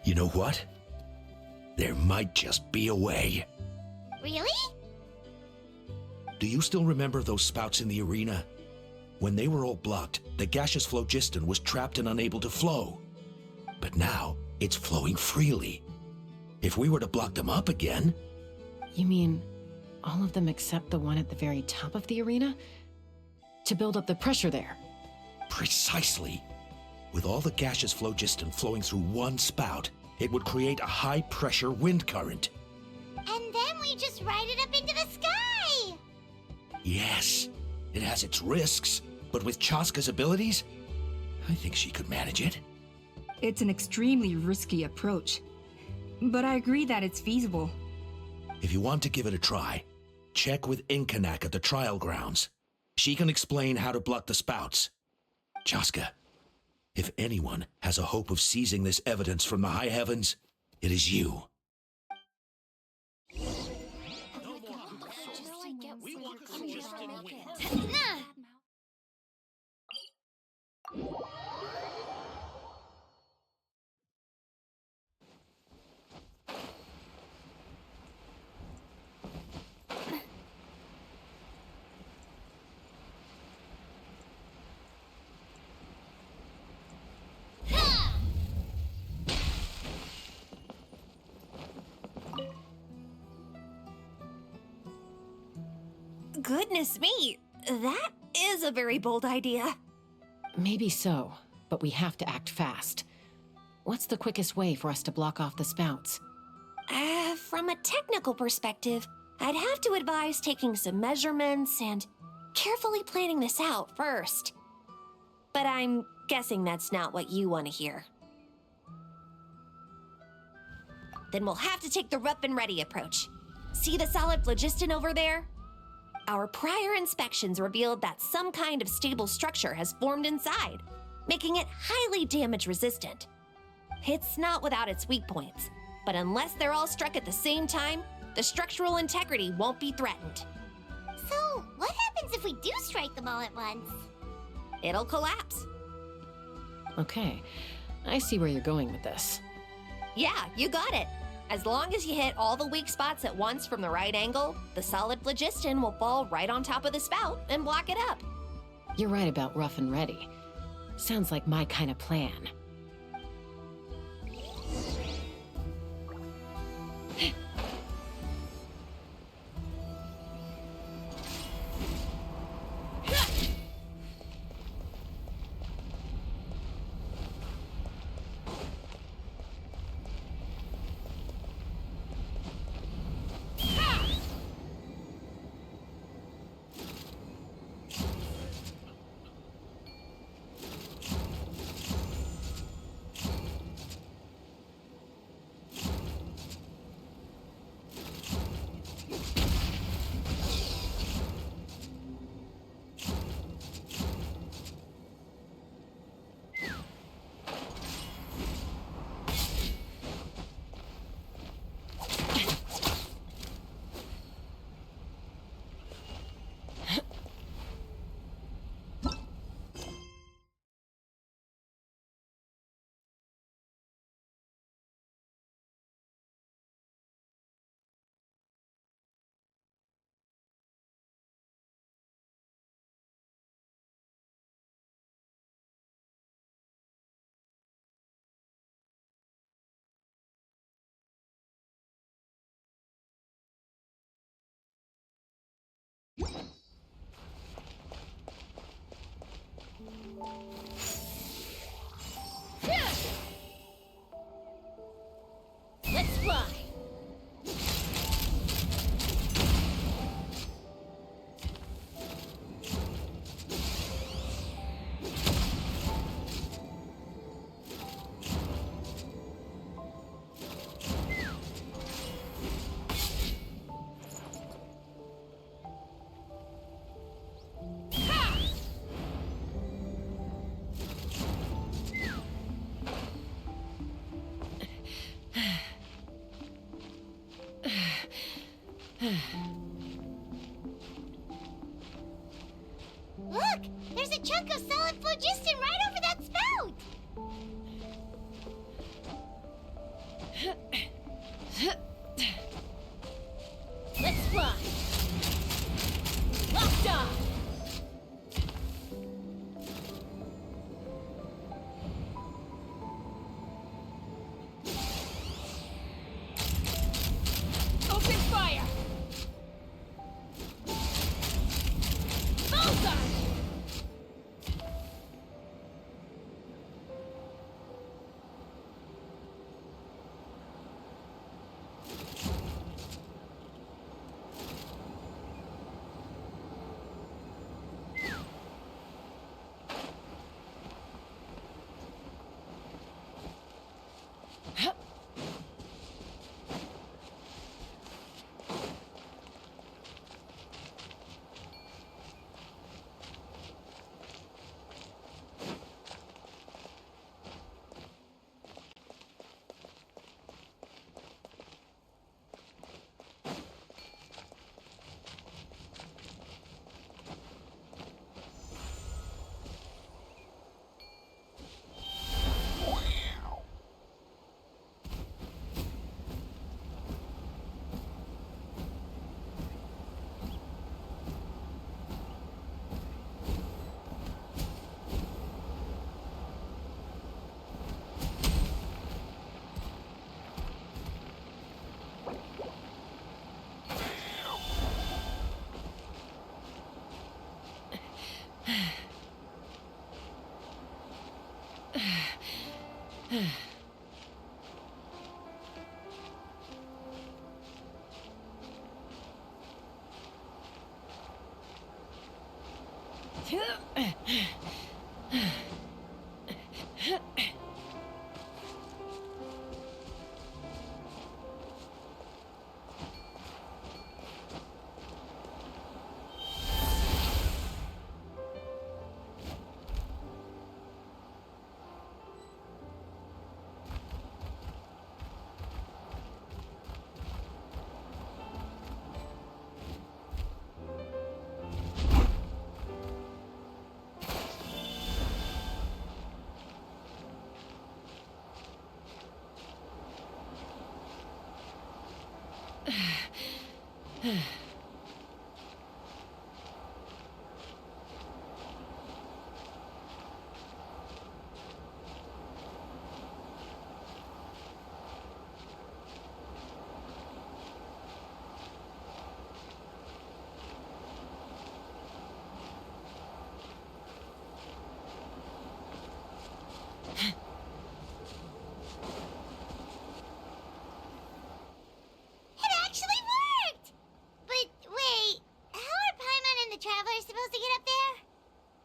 H: You know what? There might just be a way.
A: Really?
H: Do you still remember those spouts in the arena? When they were all blocked, the gaseous phlogiston was trapped and unable to flow. But now, it's flowing freely. If we were to block them up again...
B: You mean all of them except the one at the very top of the arena? To build up the pressure there?
H: Precisely. With all the gaseous phlogiston flowing through one spout, it would create a high-pressure wind current.
A: And then we just ride it up into the sky!
H: Yes, it has its risks, but with Chaska's abilities, I think she could manage it.
C: It's an extremely risky approach, but I agree that it's feasible.
H: If you want to give it a try, check with Inkanak at the trial grounds. She can explain how to block the spouts. Chaska, if anyone has a hope of seizing this evidence from the high heavens, it is you.
N: Goodness me, that is a very bold idea.
B: Maybe so, but we have to act fast. What's the quickest way for us to block off the spouts?
N: From a technical perspective, I'd have to advise taking some measurements and carefully planning this out first. But I'm guessing that's not what you want to hear. Then we'll have to take the rough and ready approach. See the solid phlogiston over there? Our prior inspections revealed that some kind of stable structure has formed inside, making it highly damage resistant. It's not without its weak points, but unless they're all struck at the same time, the structural integrity won't be threatened.
A: So, what happens if we do strike them all at once?
N: It'll collapse.
B: Okay, I see where you're going with this.
N: Yeah, you got it. As long as you hit all the weak spots at once from the right angle, the solid phlogiston will fall right on top of the spout and block it up.
B: You're right about rough and ready. Sounds like my kind of plan.
A: Let's fly. Look! There's a chunk of solid phlogiston right over that spout! Let's fly! Locked on! Open fire! Bullseye!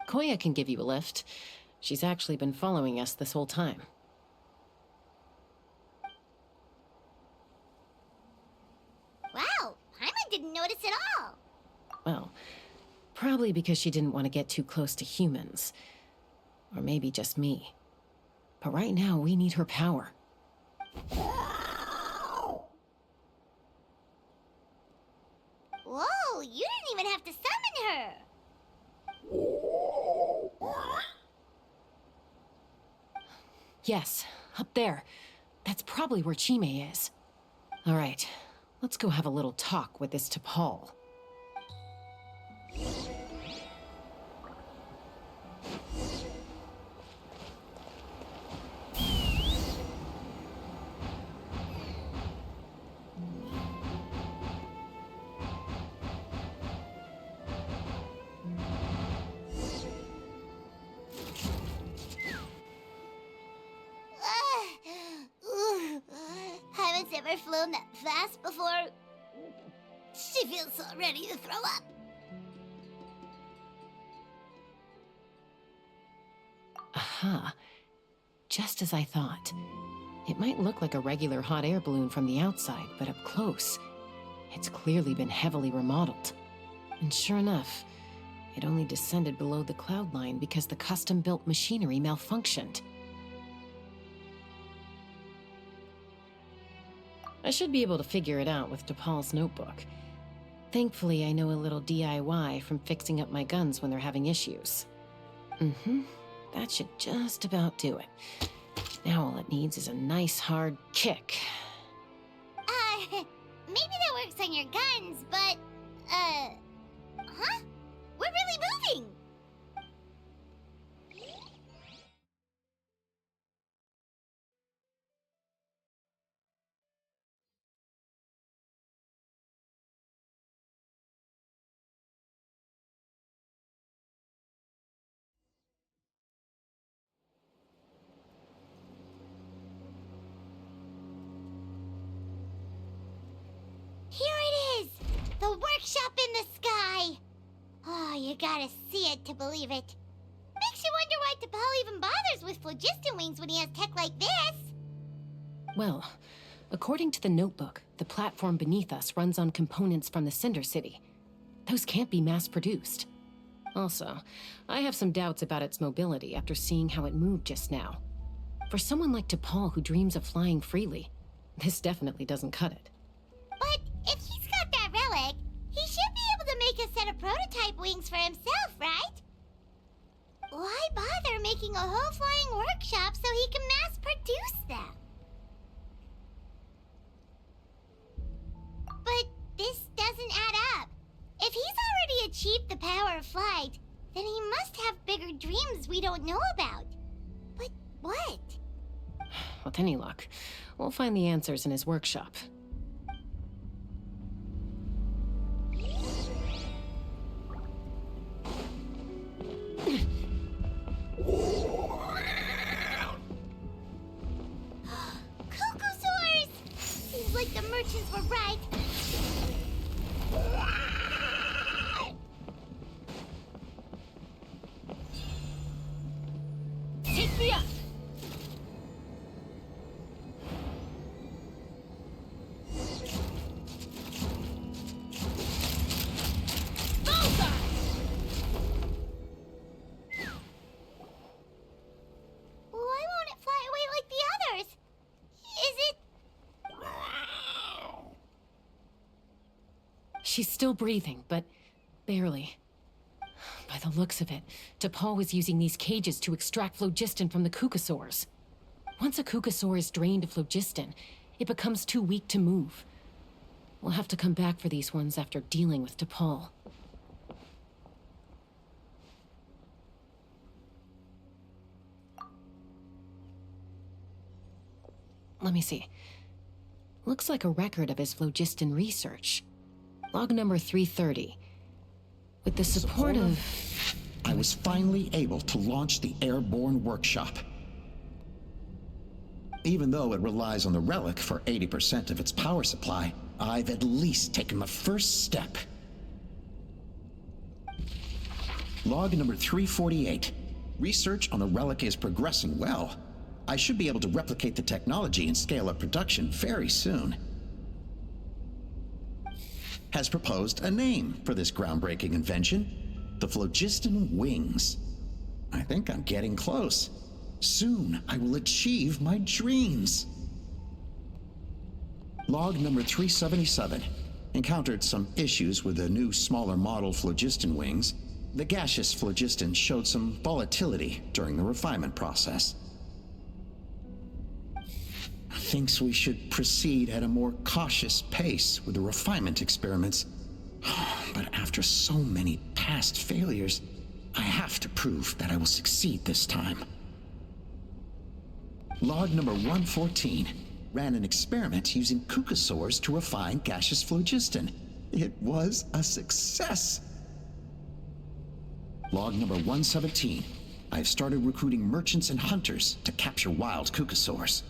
B: Koya can give you a lift. She's actually been following us this whole time.
A: Wow, Paimon didn't notice at all.
B: Well, probably because she didn't want to get too close to humans. Or maybe just me. But right now, we need her power.
A: Whoa, you didn't even have to summon her.
B: Yes, up there. That's probably where Chime is. All right, let's go have a little talk with this T'Pol.
A: one's ever flown that fast before. She feels so ready to throw up.
B: Aha. Just as I thought. It might look like a regular hot air balloon from the outside, but up close, it's clearly been heavily remodeled. And sure enough, it only descended below the cloud line because the custom-built machinery malfunctioned. I should be able to figure it out with DePaul's notebook. Thankfully, I know a little DIY from fixing up my guns when they're having issues. That should just about do it. Now all it needs is a nice hard kick.
A: Maybe that works on your guns, but, huh? We're really moving! Here it is! The workshop in the sky! Oh, you gotta see it to believe it. Makes you wonder why DePaul even bothers with phlogiston wings when he has tech like this.
B: Well, according to the notebook, the platform beneath us runs on components from the Cinder City. Those can't be mass-produced. Also, I have some doubts about its mobility after seeing how it moved just now. For someone like DePaul who dreams of flying freely, this definitely doesn't cut it.
A: But if he's got that relic, he should be able to make a set of prototype wings for himself, right? Why bother making a whole flying workshop so he can mass-produce them? But this doesn't add up. If he's already achieved the power of flight, then he must have bigger dreams we don't know about. But what?
B: With any luck, we'll find the answers in his workshop.
A: Cuckoosaurs! Seems like the merchants were right.
F: Take me up!
A: Why won't it fly away like the others? Is it...
B: She's still breathing, but barely. By the looks of it, DePaul was using these cages to extract phlogiston from the Cucosaurs. Once a Cucosaur is drained of phlogiston, it becomes too weak to move. We'll have to come back for these ones after dealing with DePaul. Let me see. Looks like a record of his phlogiston research. Log number 330. With the support of...
E: I was finally able to launch the airborne workshop. Even though it relies on the relic for 80% of its power supply, I've at least taken the first step. Log number 348. Research on the relic is progressing well. I should be able to replicate the technology and scale up production very soon. Has proposed a name for this groundbreaking invention: the Phlogiston Wings. I think I'm getting close. Soon I will achieve my dreams. Log number 377. Encountered some issues with the new smaller model phlogiston wings. The gaseous phlogiston showed some volatility during the refinement process. Thinks we should proceed at a more cautious pace with the refinement experiments. But after so many past failures, I have to prove that I will succeed this time. Log number 114. Ran an experiment using Cucosaurs to refine gaseous phlogiston. It was a success. Log number 117. I've started recruiting merchants and hunters to capture wild Cucosaurs.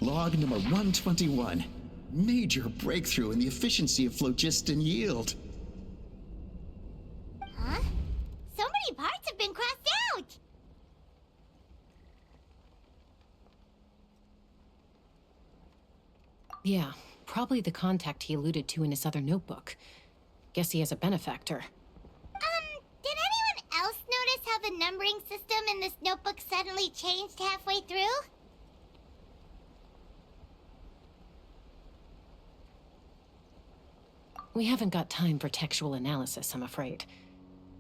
E: Log number 121. Major breakthrough in the efficiency of phlogiston yield.
A: Huh? So many parts have been crossed out!
B: Yeah, probably the contact he alluded to in his other notebook. Guess he has a benefactor.
A: Did anyone else notice how the numbering system in this notebook suddenly changed halfway through?
B: We haven't got time for textual analysis, I'm afraid.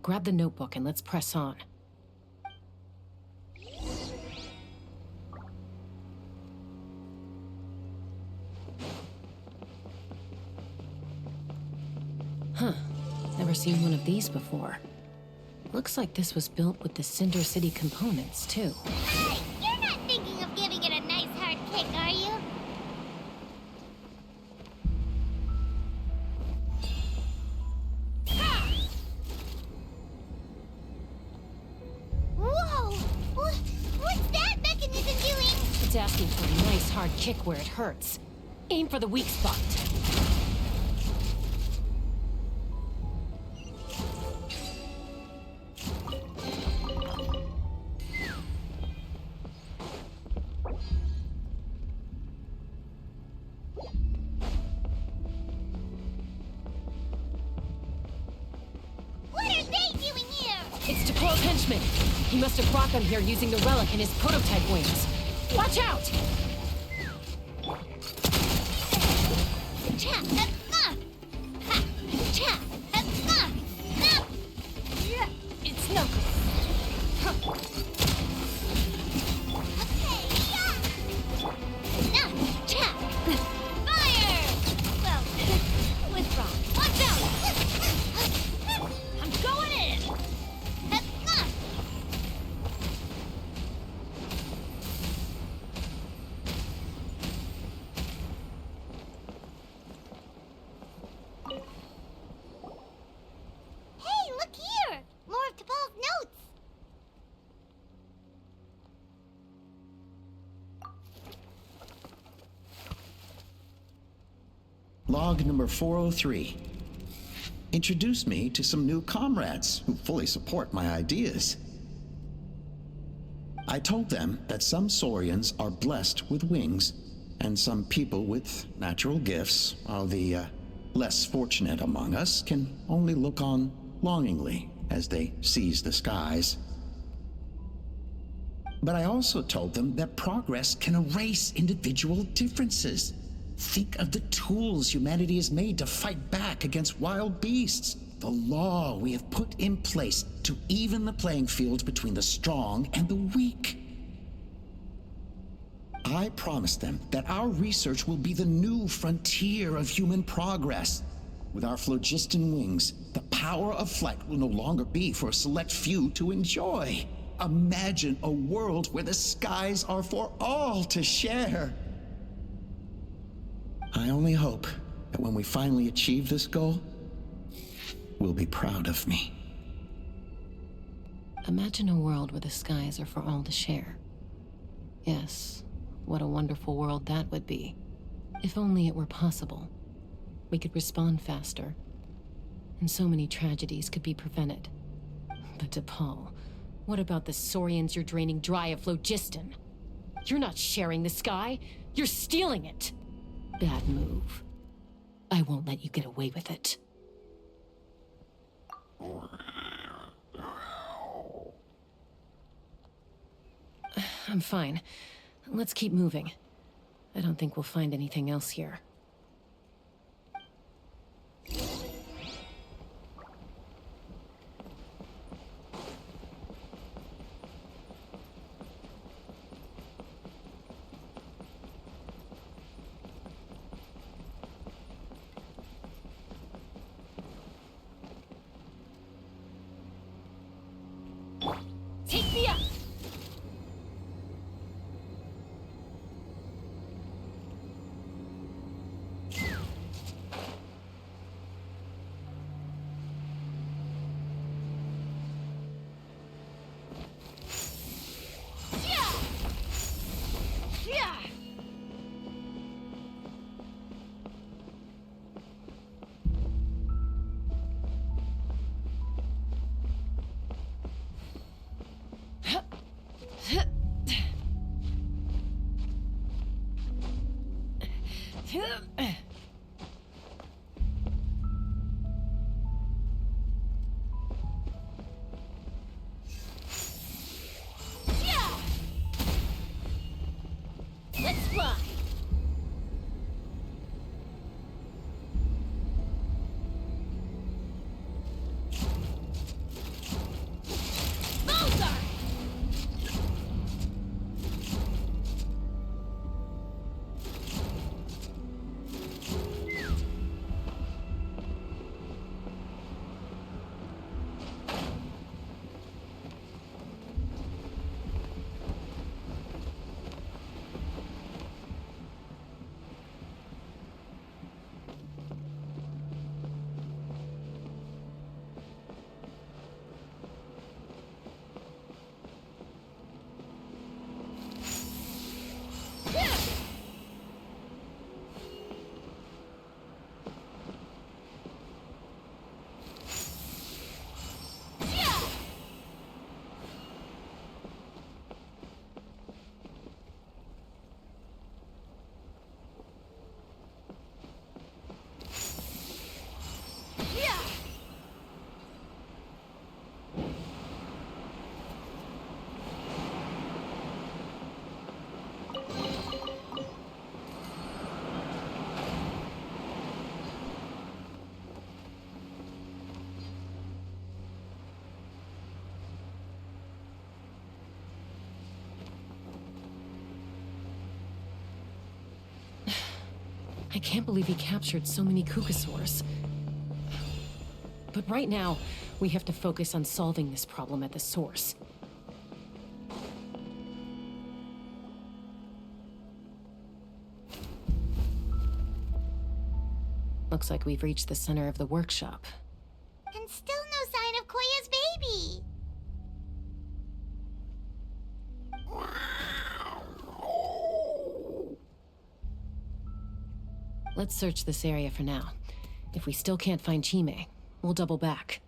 B: Grab the notebook and let's press on. Huh. Never seen one of these before. Looks like this was built with the Cinder City components, too.
A: Hey, you're not thinking of giving it a nice hard kick, are you? Whoa! What's that mechanism doing?
B: It's asking for a nice hard kick where it hurts. Aim for the weak spot.
A: What are they doing here?
B: It's Depor's henchman. He must have brought them here using the relic in his prototype wings. Watch out!
D: It's no good.
A: Fire! Well, withdraw. Watch out! I'm going in! Hey, look here! More of T'Pol's notes!
E: Log number 403. Introduce me to some new comrades who fully support my ideas. I told them that some Saurians are blessed with wings, and some people with natural gifts, while the less fortunate among us can only look on longingly as they seize the skies. But I also told them that progress can erase individual differences. Think of the tools humanity has made to fight back against wild beasts. The law we have put in place to even the playing field between the strong and the weak. I promised them that our research will be the new frontier of human progress. With our phlogiston wings, the power of flight will no longer be for a select few to enjoy. Imagine a world where the skies are for all to share. I only hope that when we finally achieve this goal, we'll be proud of me.
B: Imagine a world where the skies are for all to share. Yes, what a wonderful world that would be. If only it were possible. We could respond faster, and so many tragedies could be prevented. But T'Pol, what about the Saurians you're draining dry of phlogiston? You're not sharing the sky, you're stealing it! Bad move. I won't let you get away with it. I'm fine. Let's keep moving. I don't think we'll find anything else here.
D: Take me up!
B: I can't believe he captured so many Kukasaurs. But right now, we have to focus on solving this problem at the source. Looks like we've reached the center of the workshop.
A: And still no sign of Koya's baby.
B: Let's search this area for now. If we still can't find Chime, we'll double back.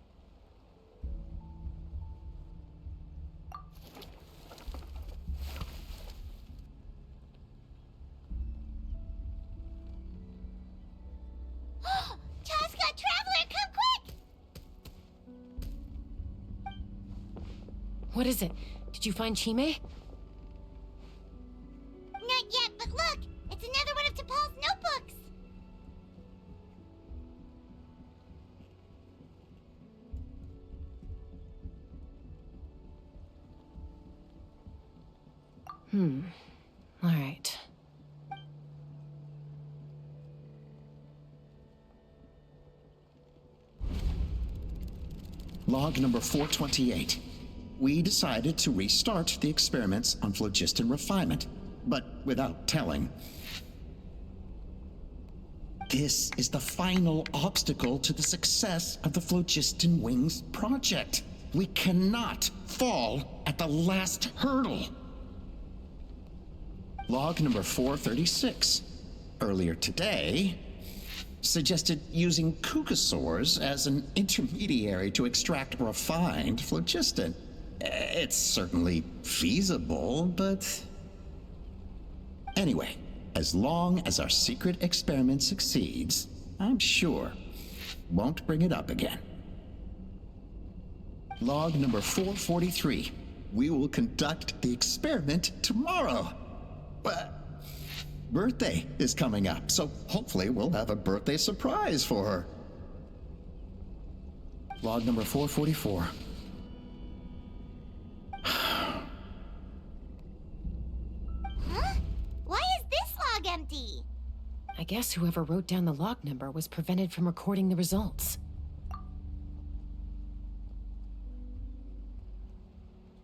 A: Chaska, Traveler, come quick!
B: What is it? Did you find Chime?
A: Not yet, but look! It's another one of T'Pol's notebooks!
B: All right.
E: Log number 428. We decided to restart the experiments on phlogiston refinement, but without telling. This is the final obstacle to the success of the Phlogiston Wings project. We cannot fall at the last hurdle. Log number 436. Earlier today, suggested using Kukasaurs as an intermediary to extract refined phlogiston. It's certainly feasible, but... Anyway, as long as our secret experiment succeeds, I'm sure won't bring it up again. Log number 443. We will conduct the experiment tomorrow. Birthday is coming up, so hopefully we'll have a birthday surprise for her. Log number 444.
A: Huh? Why is this log empty?
B: I guess whoever wrote down the log number was prevented from recording the results.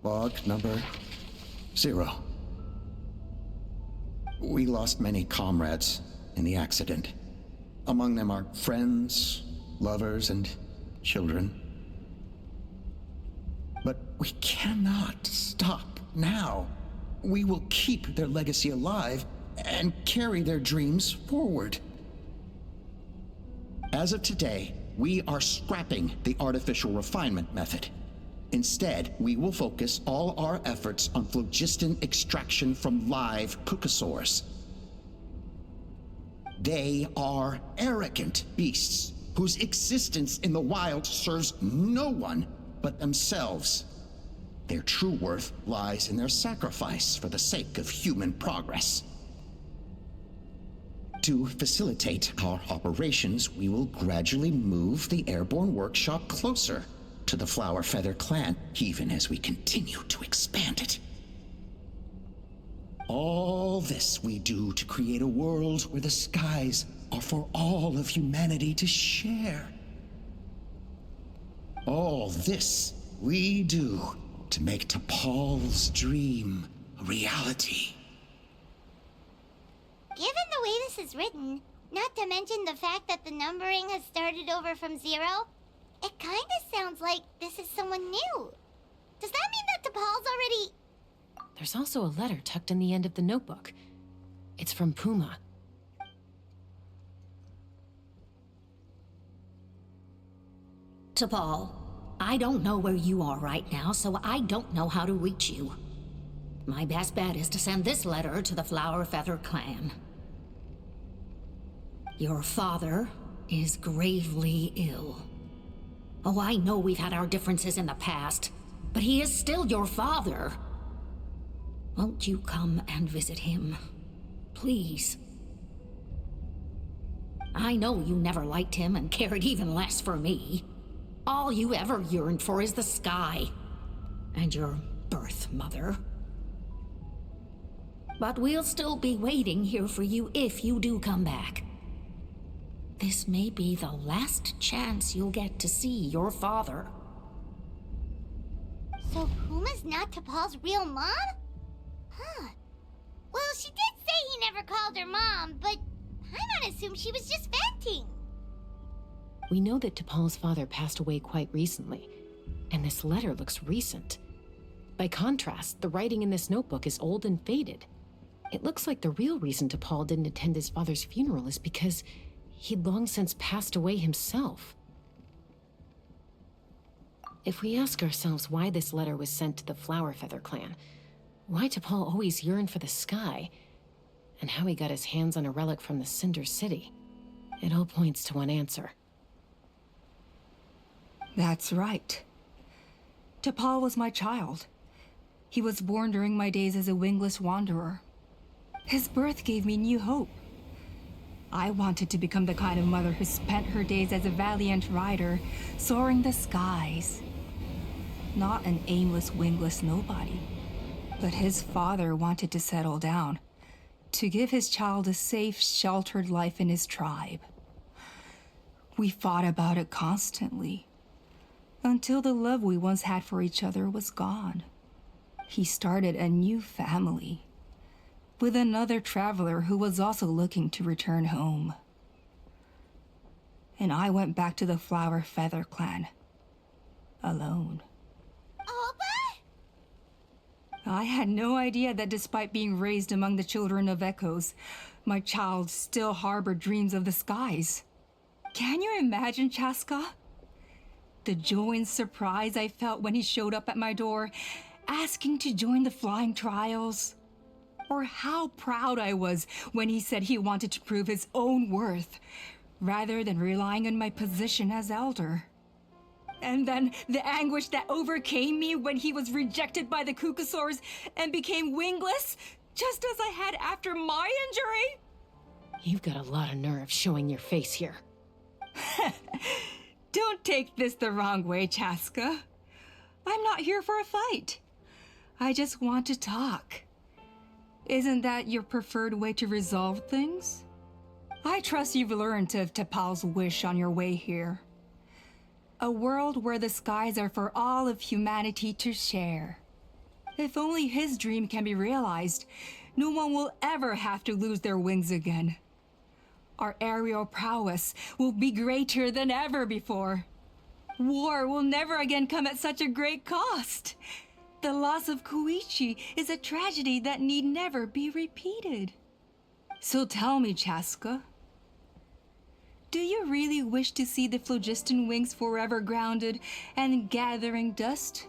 E: Log number 0. We lost many comrades in the accident. Among them are friends, lovers, and children. But we cannot stop now. We will keep their legacy alive and carry their dreams forward. As of today, we are scrapping the artificial refinement method. Instead, we will focus all our efforts on phlogiston extraction from live Kukasaurs. They are arrogant beasts whose existence in the wild serves no one but themselves. Their true worth lies in their sacrifice for the sake of human progress. To facilitate our operations, we will gradually move the airborne workshop closer to the Flower Feather clan, even as we continue to expand it. All this we do to create a world where the skies are for all of humanity to share. All this we do to make T'Pol's dream a reality.
A: Given the way this is written, not to mention the fact that the numbering has started over from 0, it kind of sounds like this is someone new. Does that mean that T'Pol's already...
B: There's also a letter tucked in the end of the notebook. It's from Puma.
M: T'Pol, I don't know where you are right now, so I don't know how to reach you. My best bet is to send this letter to the Flower Feather clan. Your father is gravely ill. Oh, I know we've had our differences in the past, but he is still your father. Won't you come and visit him? Please. I know you never liked him and cared even less for me. All you ever yearned for is the sky. And your birth mother. But we'll still be waiting here for you if you do come back. This may be the last chance you'll get to see your father.
A: So Puma's not T'Pol's real mom? Huh. Well, she did say he never called her mom, but I'm gonna assume she was just venting.
B: We know that T'Pol's father passed away quite recently, and this letter looks recent. By contrast, the writing in this notebook is old and faded. It looks like the real reason T'Pol didn't attend his father's funeral is because he'd long since passed away himself. If we ask ourselves why this letter was sent to the Flowerfeather clan, why T'Pol always yearned for the sky, and how he got his hands on a relic from the Cinder City, it all points to one answer.
C: That's right. T'Pol was my child. He was born during my days as a wingless wanderer. His birth gave me new hope. I wanted to become the kind of mother who spent her days as a valiant rider, soaring the skies. Not an aimless, wingless nobody. But his father wanted to settle down, to give his child a safe, sheltered life in his tribe. We fought about it constantly, until the love we once had for each other was gone. He started a new family, with another traveler who was also looking to return home. And I went back to the Flowerfeather clan, alone.
A: Alba?
C: I had no idea that despite being raised among the children of echoes, my child still harbored dreams of the skies. Can you imagine, Chaska? The joy and surprise I felt when he showed up at my door, asking to join the flying trials. Or how proud I was when he said he wanted to prove his own worth, rather than relying on my position as elder. And then the anguish that overcame me when he was rejected by the Kukasaurs and became wingless, just as I had after my injury.
B: You've got a lot of nerve showing your face here.
C: Don't take this the wrong way, Chaska. I'm not here for a fight. I just want to talk. Isn't that your preferred way to resolve things? I trust you've learned of T'Pol's wish on your way here. A world where the skies are for all of humanity to share. If only his dream can be realized, no one will ever have to lose their wings again. Our aerial prowess will be greater than ever before. War will never again come at such a great cost. The loss of Koichi is a tragedy that need never be repeated. So tell me, Chaska, do you really wish to see the phlogiston wings forever grounded and gathering dust?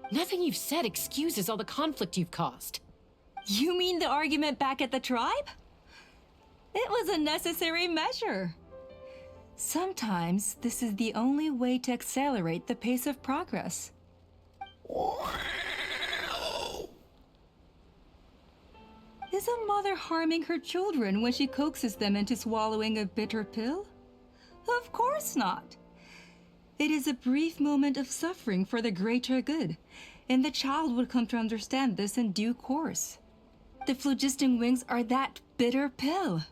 B: Nothing you've said excuses all the conflict you've caused.
C: You mean the argument back at the tribe? It was a necessary measure. Sometimes this is the only way to accelerate the pace of progress. Is a mother harming her children when she coaxes them into swallowing a bitter pill? Of course not. It is a brief moment of suffering for the greater good, and the child would come to understand this in due course. The phlogiston wings are that bitter pill.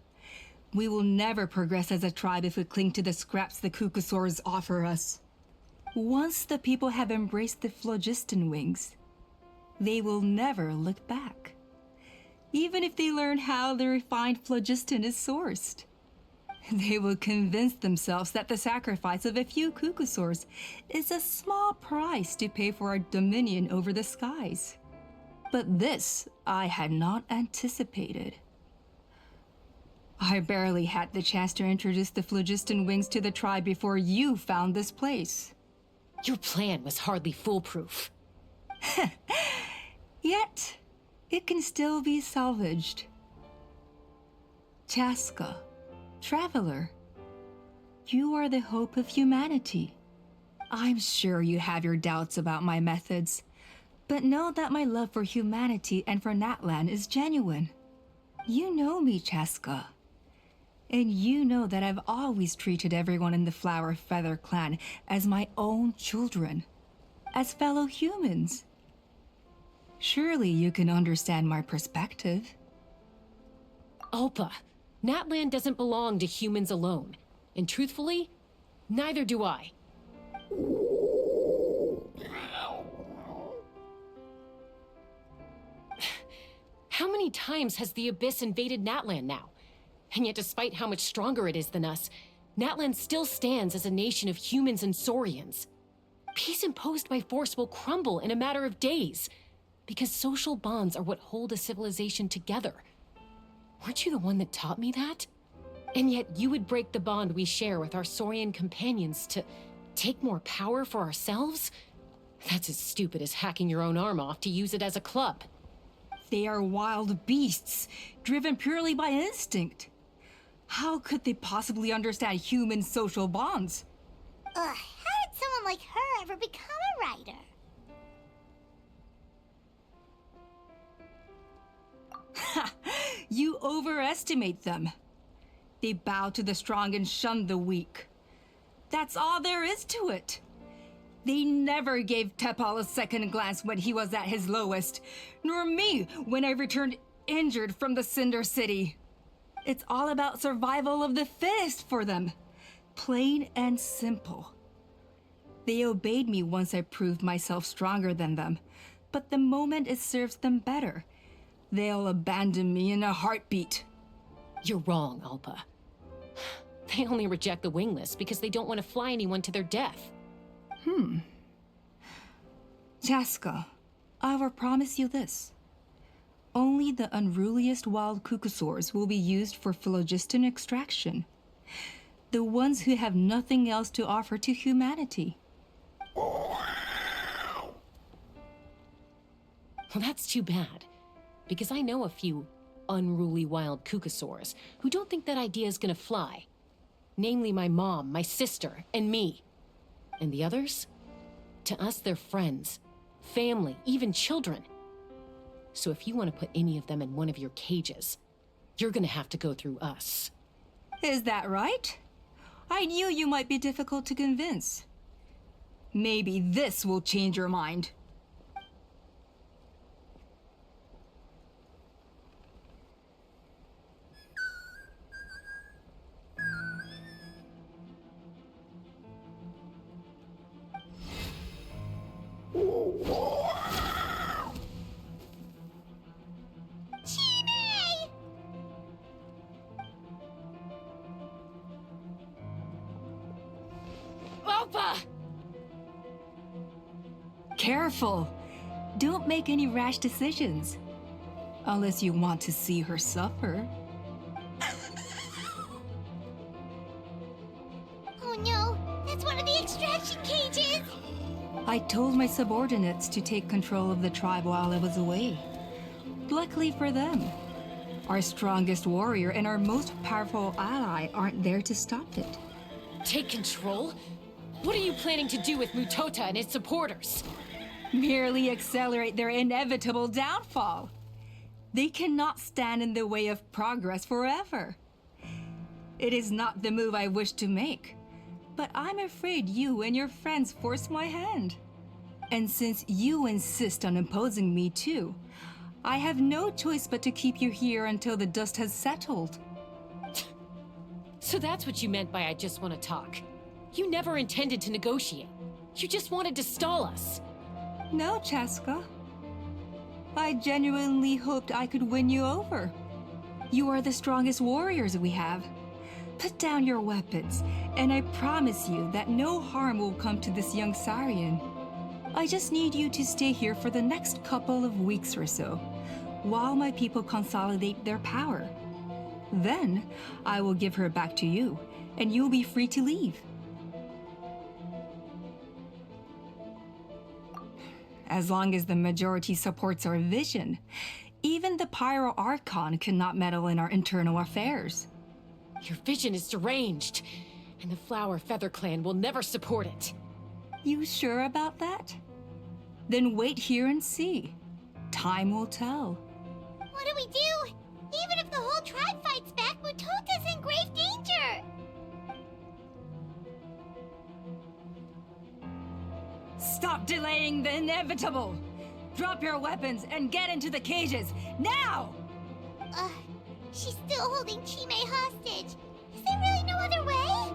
C: We will never progress as a tribe if we cling to the scraps the Kukasaurs offer us. Once the people have embraced the phlogiston wings, they will never look back. Even if they learn how the refined phlogiston is sourced. They will convince themselves that the sacrifice of a few Kukasaurs is a small price to pay for our dominion over the skies. But this I had not anticipated. I barely had the chance to introduce the phlogiston wings to the tribe before you found this place.
B: Your plan was hardly foolproof.
C: Yet, it can still be salvaged. Chaska, traveler, you are the hope of humanity. I'm sure you have your doubts about my methods, but know that my love for humanity and for Natlan is genuine. You know me, Chaska. And you know that I've always treated everyone in the Flowerfeather clan as my own children, as fellow humans. Surely you can understand my perspective.
B: Alpa, Natlan doesn't belong to humans alone. And truthfully, neither do I. How many times has the Abyss invaded Natlan now? And yet despite how much stronger it is than us, Natlan still stands as a nation of humans and Saurians. Peace imposed by force will crumble in a matter of days, because social bonds are what hold a civilization together. Weren't you the one that taught me that? And yet you would break the bond we share with our Saurian companions to take more power for ourselves? That's as stupid as hacking your own arm off to use it as a club.
C: They are wild beasts, driven purely by instinct. How could they possibly understand human social bonds?
A: How did someone like her ever become a writer?
C: You overestimate them. They bow to the strong and shun the weak. That's all there is to it. They never gave Tepal a second glance when he was at his lowest, nor me when I returned injured from the Cinder City. It's all about survival of the fittest for them. Plain and simple. They obeyed me once I proved myself stronger than them, but the moment it serves them better, they'll abandon me in a heartbeat.
B: You're wrong, Alpa. They only reject the wingless because they don't want to fly anyone to their death.
C: Chaska, I will promise you this. Only the unruliest wild Kukusaurs will be used for phlogiston extraction. The ones who have nothing else to offer to humanity.
B: Well, that's too bad. Because I know a few unruly wild Kukusaurs who don't think that idea is gonna fly. Namely my mom, my sister, and me. And the others? To us, they're friends, family, even children. So if you want to put any of them in one of your cages, you're gonna have to go through us.
C: Is that right? I knew you might be difficult to convince. Maybe this will change your mind.
B: Alpa!
C: Careful! Don't make any rash decisions. Unless you want to see her suffer.
A: Oh no, that's one of the extraction cages!
C: I told my subordinates to take control of the tribe while I was away. Luckily for them, our strongest warrior and our most powerful ally aren't there to stop it.
B: Take control? What are you planning to do with Mutota and its supporters?
C: Merely accelerate their inevitable downfall. They cannot stand in the way of progress forever. It is not the move I wish to make, but I'm afraid you and your friends force my hand. And since you insist on imposing me too, I have no choice but to keep you here until the dust has settled.
B: So that's what you meant by I just want to talk. You never intended to negotiate. You just wanted to stall us.
C: No, Chaska. I genuinely hoped I could win you over. You are the strongest warriors we have. Put down your weapons, and I promise you that no harm will come to this young Saurian. I just need you to stay here for the next couple of weeks or so, while my people consolidate their power. Then, I will give her back to you, and you'll be free to leave. As long as the majority supports our vision, even the Pyro Archon cannot meddle in our internal affairs.
B: Your vision is deranged, and the Flower Feather Clan will never support it.
C: You sure about that? Then wait here and see. Time will tell.
A: What do we do? Even if the whole tribe fights back, Mutota's in grave danger!
C: Stop delaying the inevitable! Drop your weapons and get into the cages, now!
A: She's still holding Chime hostage. Is there really no other way?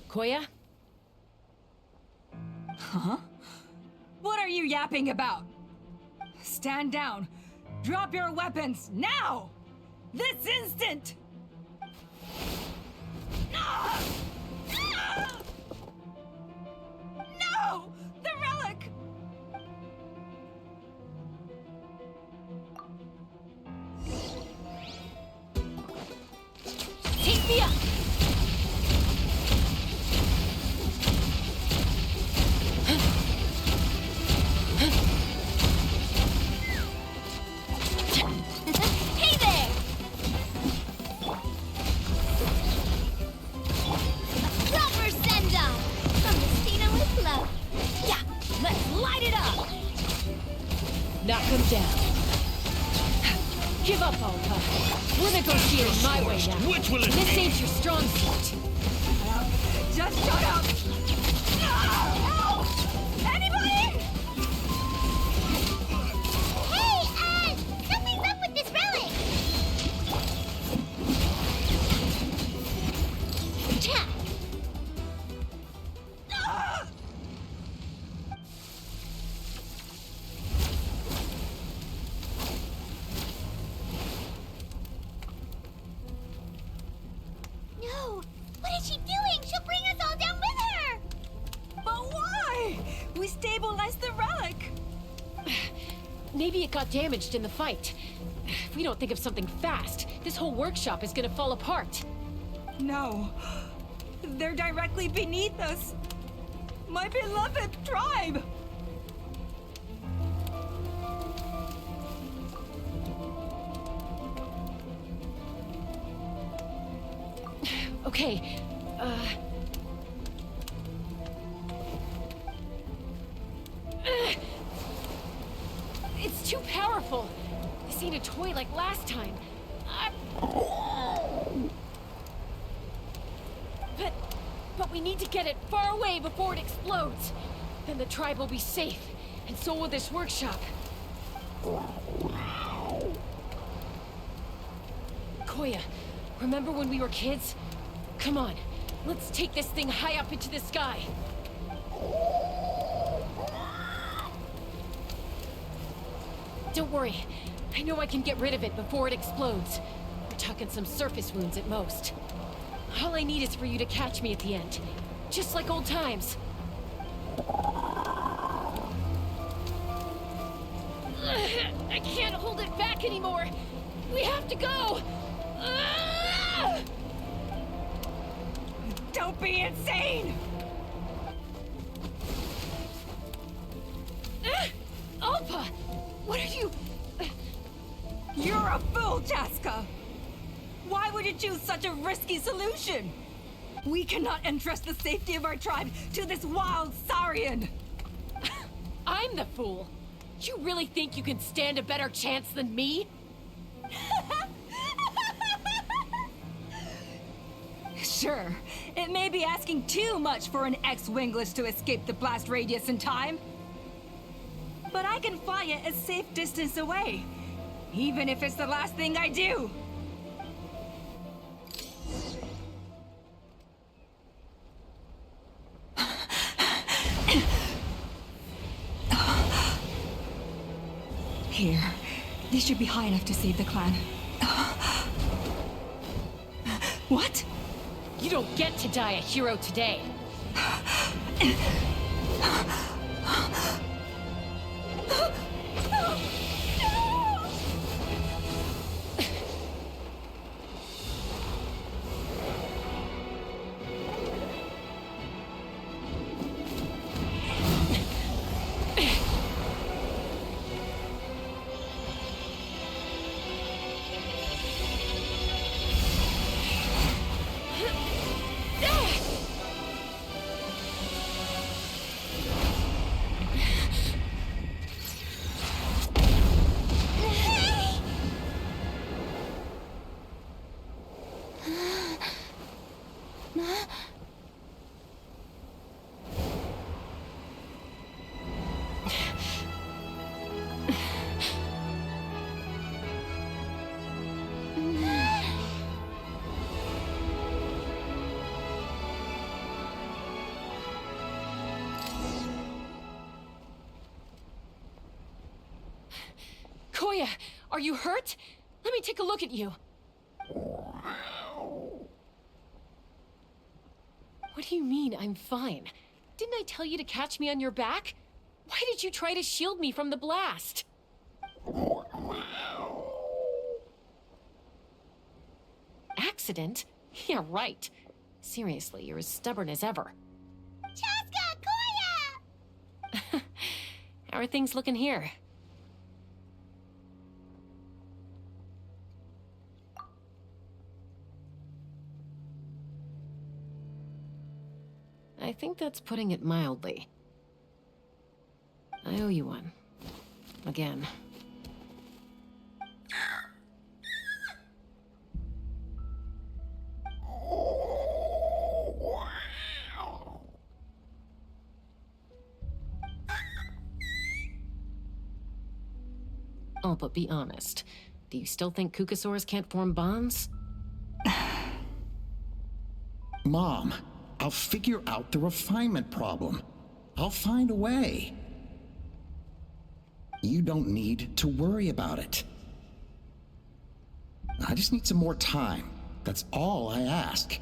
B: Koya?
C: Huh? What are you yapping about? Stand down. Drop your weapons now! This instant! Ah! Ah! No! The relic!
B: Take me up!
A: Hey there! Rubber send-off from Mystina with love.
B: Yeah, let's light it up! Knock him down. Give up, Alpa. We're negotiating my way now.
H: Which will it
B: This
H: be?
B: ain't your strong suit.
C: Just shut up! No! Anybody?
A: Hey, something's up with this relic! Cha! No! What is she doing? She'll bring us all down with her!
C: But why? We stabilized the relic.
B: Maybe it got damaged in the fight. If we don't think of something fast, this whole workshop is gonna fall apart.
C: No. They're directly beneath us. My beloved tribe!
B: Okay, it's too powerful. This ain't a toy like last time. But we need to get it far away before it explodes. Then the tribe will be safe, and so will this workshop. Koya, remember when we were kids? Come on, let's take this thing high up into the sky. Don't worry, I know I can get rid of it before it explodes. We're talking some surface wounds at most. All I need is for you to catch me at the end, just like old times. I can't hold it back anymore. We have to go.
C: Don't be insane!
B: Alpa, what are you?
C: You're a fool, Chaska! Why would you choose such a risky solution? We cannot entrust the safety of our tribe to this wild Saurian!
B: I'm the fool. You really think you can stand a better chance than me?
C: Sure, it may be asking too much for an ex-wingless to escape the blast radius in time. But I can fly it a safe distance away, even if it's the last thing I do. Here, this should be high enough to save the clan. What?
B: You don't get to die a hero today. Koya, are you hurt? Let me take a look at you. What do you mean, I'm fine? Didn't I tell you to catch me on your back? Why did you try to shield me from the blast? Accident? Yeah, right. Seriously, you're as stubborn as ever.
A: Chaska, Koya!
B: How are things looking here? I think that's putting it mildly. I owe you one. Again. Oh, but be honest. Do you still think Kukasaurs can't form bonds?
E: Mom, I'll figure out the refinement problem. I'll find a way. You don't need to worry about it. I just need some more time. That's all I ask.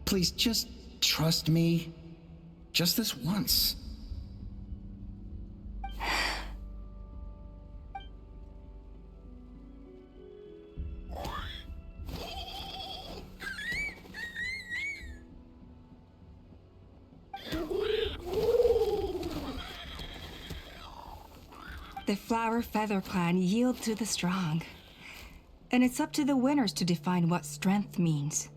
E: Please just trust me. Just this once.
C: The Flower Feather Clan yield to the strong. And it's up to the winners to define what strength means.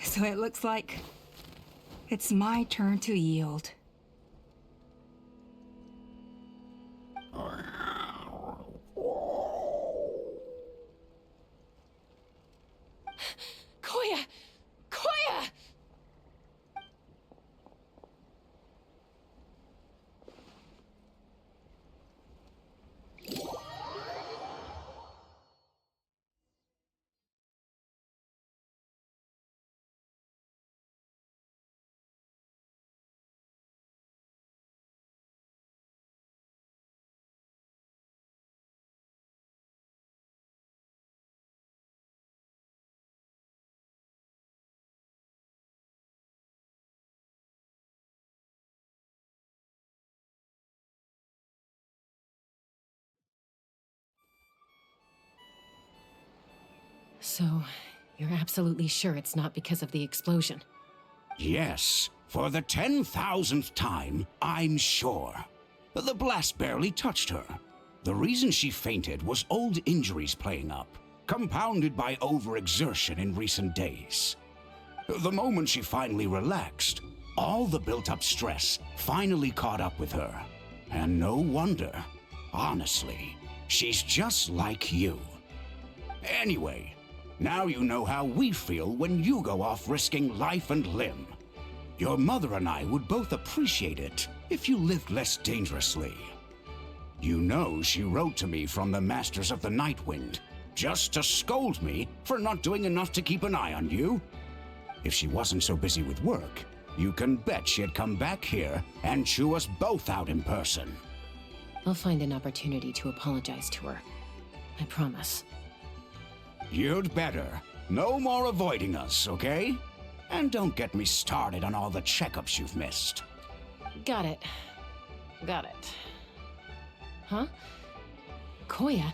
C: So it looks like it's my turn to yield.
B: Koya! Koya! So, you're absolutely sure it's not because of the explosion?
I: Yes, for the 10,000th time, I'm sure. The blast barely touched her. The reason she fainted was old injuries playing up, compounded by overexertion in recent days. The moment she finally relaxed, all the built-up stress finally caught up with her. And no wonder. Honestly, she's just like you. Anyway, now you know how we feel when you go off risking life and limb. Your mother and I would both appreciate it if you lived less dangerously. You know she wrote to me from the Masters of the Nightwind, just to scold me for not doing enough to keep an eye on you. If she wasn't so busy with work, you can bet she'd come back here and chew us both out in person.
B: I'll find an opportunity to apologize to her. I promise.
I: You'd better. No more avoiding us, okay? And don't get me started on all the checkups you've missed.
B: Got it. Got it. Huh? Koya?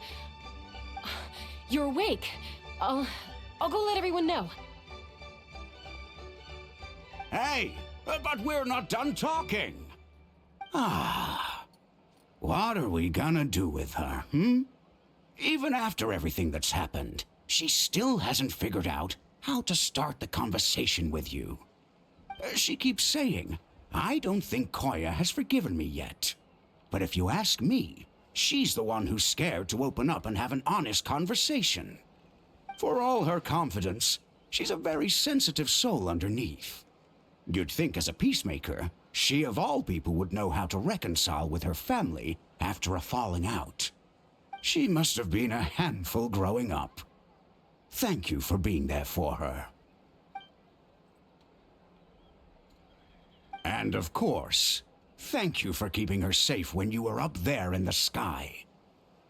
B: You're awake. I'll go let everyone know.
I: Hey, but we're not done talking. What are we gonna do with her, Even after everything that's happened, she still hasn't figured out how to start the conversation with you. She keeps saying, I don't think Koya has forgiven me yet. But if you ask me, she's the one who's scared to open up and have an honest conversation. For all her confidence, she's a very sensitive soul underneath. You'd think as a peacemaker, she of all people would know how to reconcile with her family after a falling out. She must have been a handful growing up. Thank you for being there for her. And of course, thank you for keeping her safe when you were up there in the sky.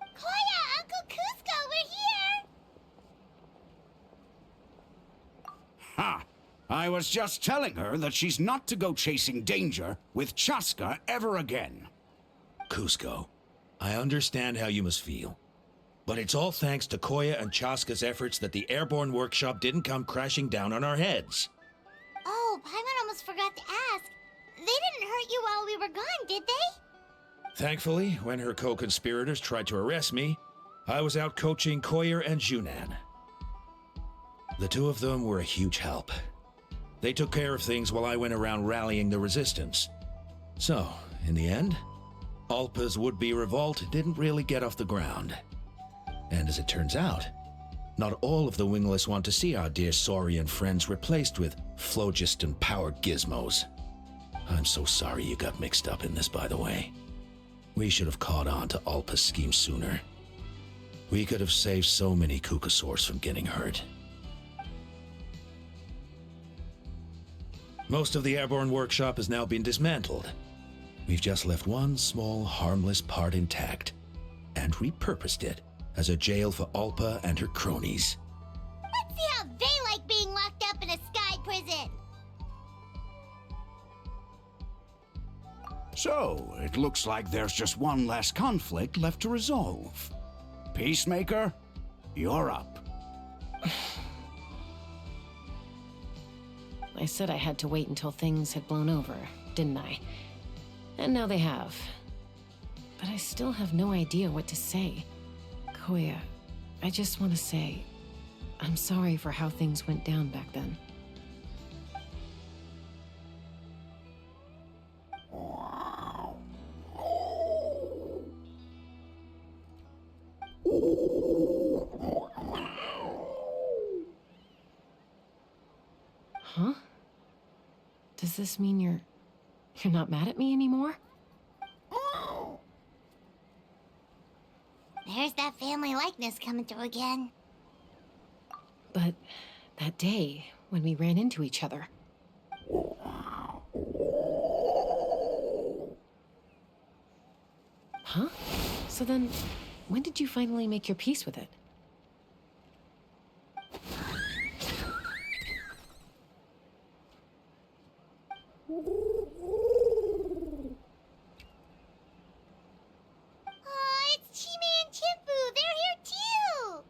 A: Koya, Uncle
I: I was just telling her that she's not to go chasing danger with Chaska ever again.
H: Kuzco, I understand how you must feel. But it's all thanks to Koya and Chaska's efforts that the airborne workshop didn't come crashing down on our heads.
A: Oh, Paimon almost forgot to ask. They didn't hurt you while we were gone, did they?
H: Thankfully, when her co-conspirators tried to arrest me, I was out coaching Koyer and Junan. The two of them were a huge help. They took care of things while I went around rallying the resistance. So, in the end, Alpa's would-be revolt didn't really get off the ground. And as it turns out, not all of the wingless want to see our dear Saurian friends replaced with phlogiston-powered gizmos. I'm so sorry you got mixed up in this, by the way. We should have caught on to Alpa's scheme sooner. We could have saved so many Kukasaurs from getting hurt. Most of the airborne workshop has now been dismantled. We've just left one small, harmless part intact, and repurposed it as a jail for Alpa and her cronies.
A: Let's see how they like being locked up in a sky prison.
I: So, it looks like there's just one last conflict left to resolve. Peacemaker, you're up.
B: I said I had to wait until things had blown over, didn't I? And now they have. But I still have no idea what to say. Koya, I just want to say, I'm sorry for how things went down back then. Huh? Does this mean you're not mad at me anymore?
A: There's that family likeness coming through again.
B: But that day, when we ran into each other. Huh? So then, when did you finally make your peace with it?
A: Oh, it's Chime and Chimpu. They're here too.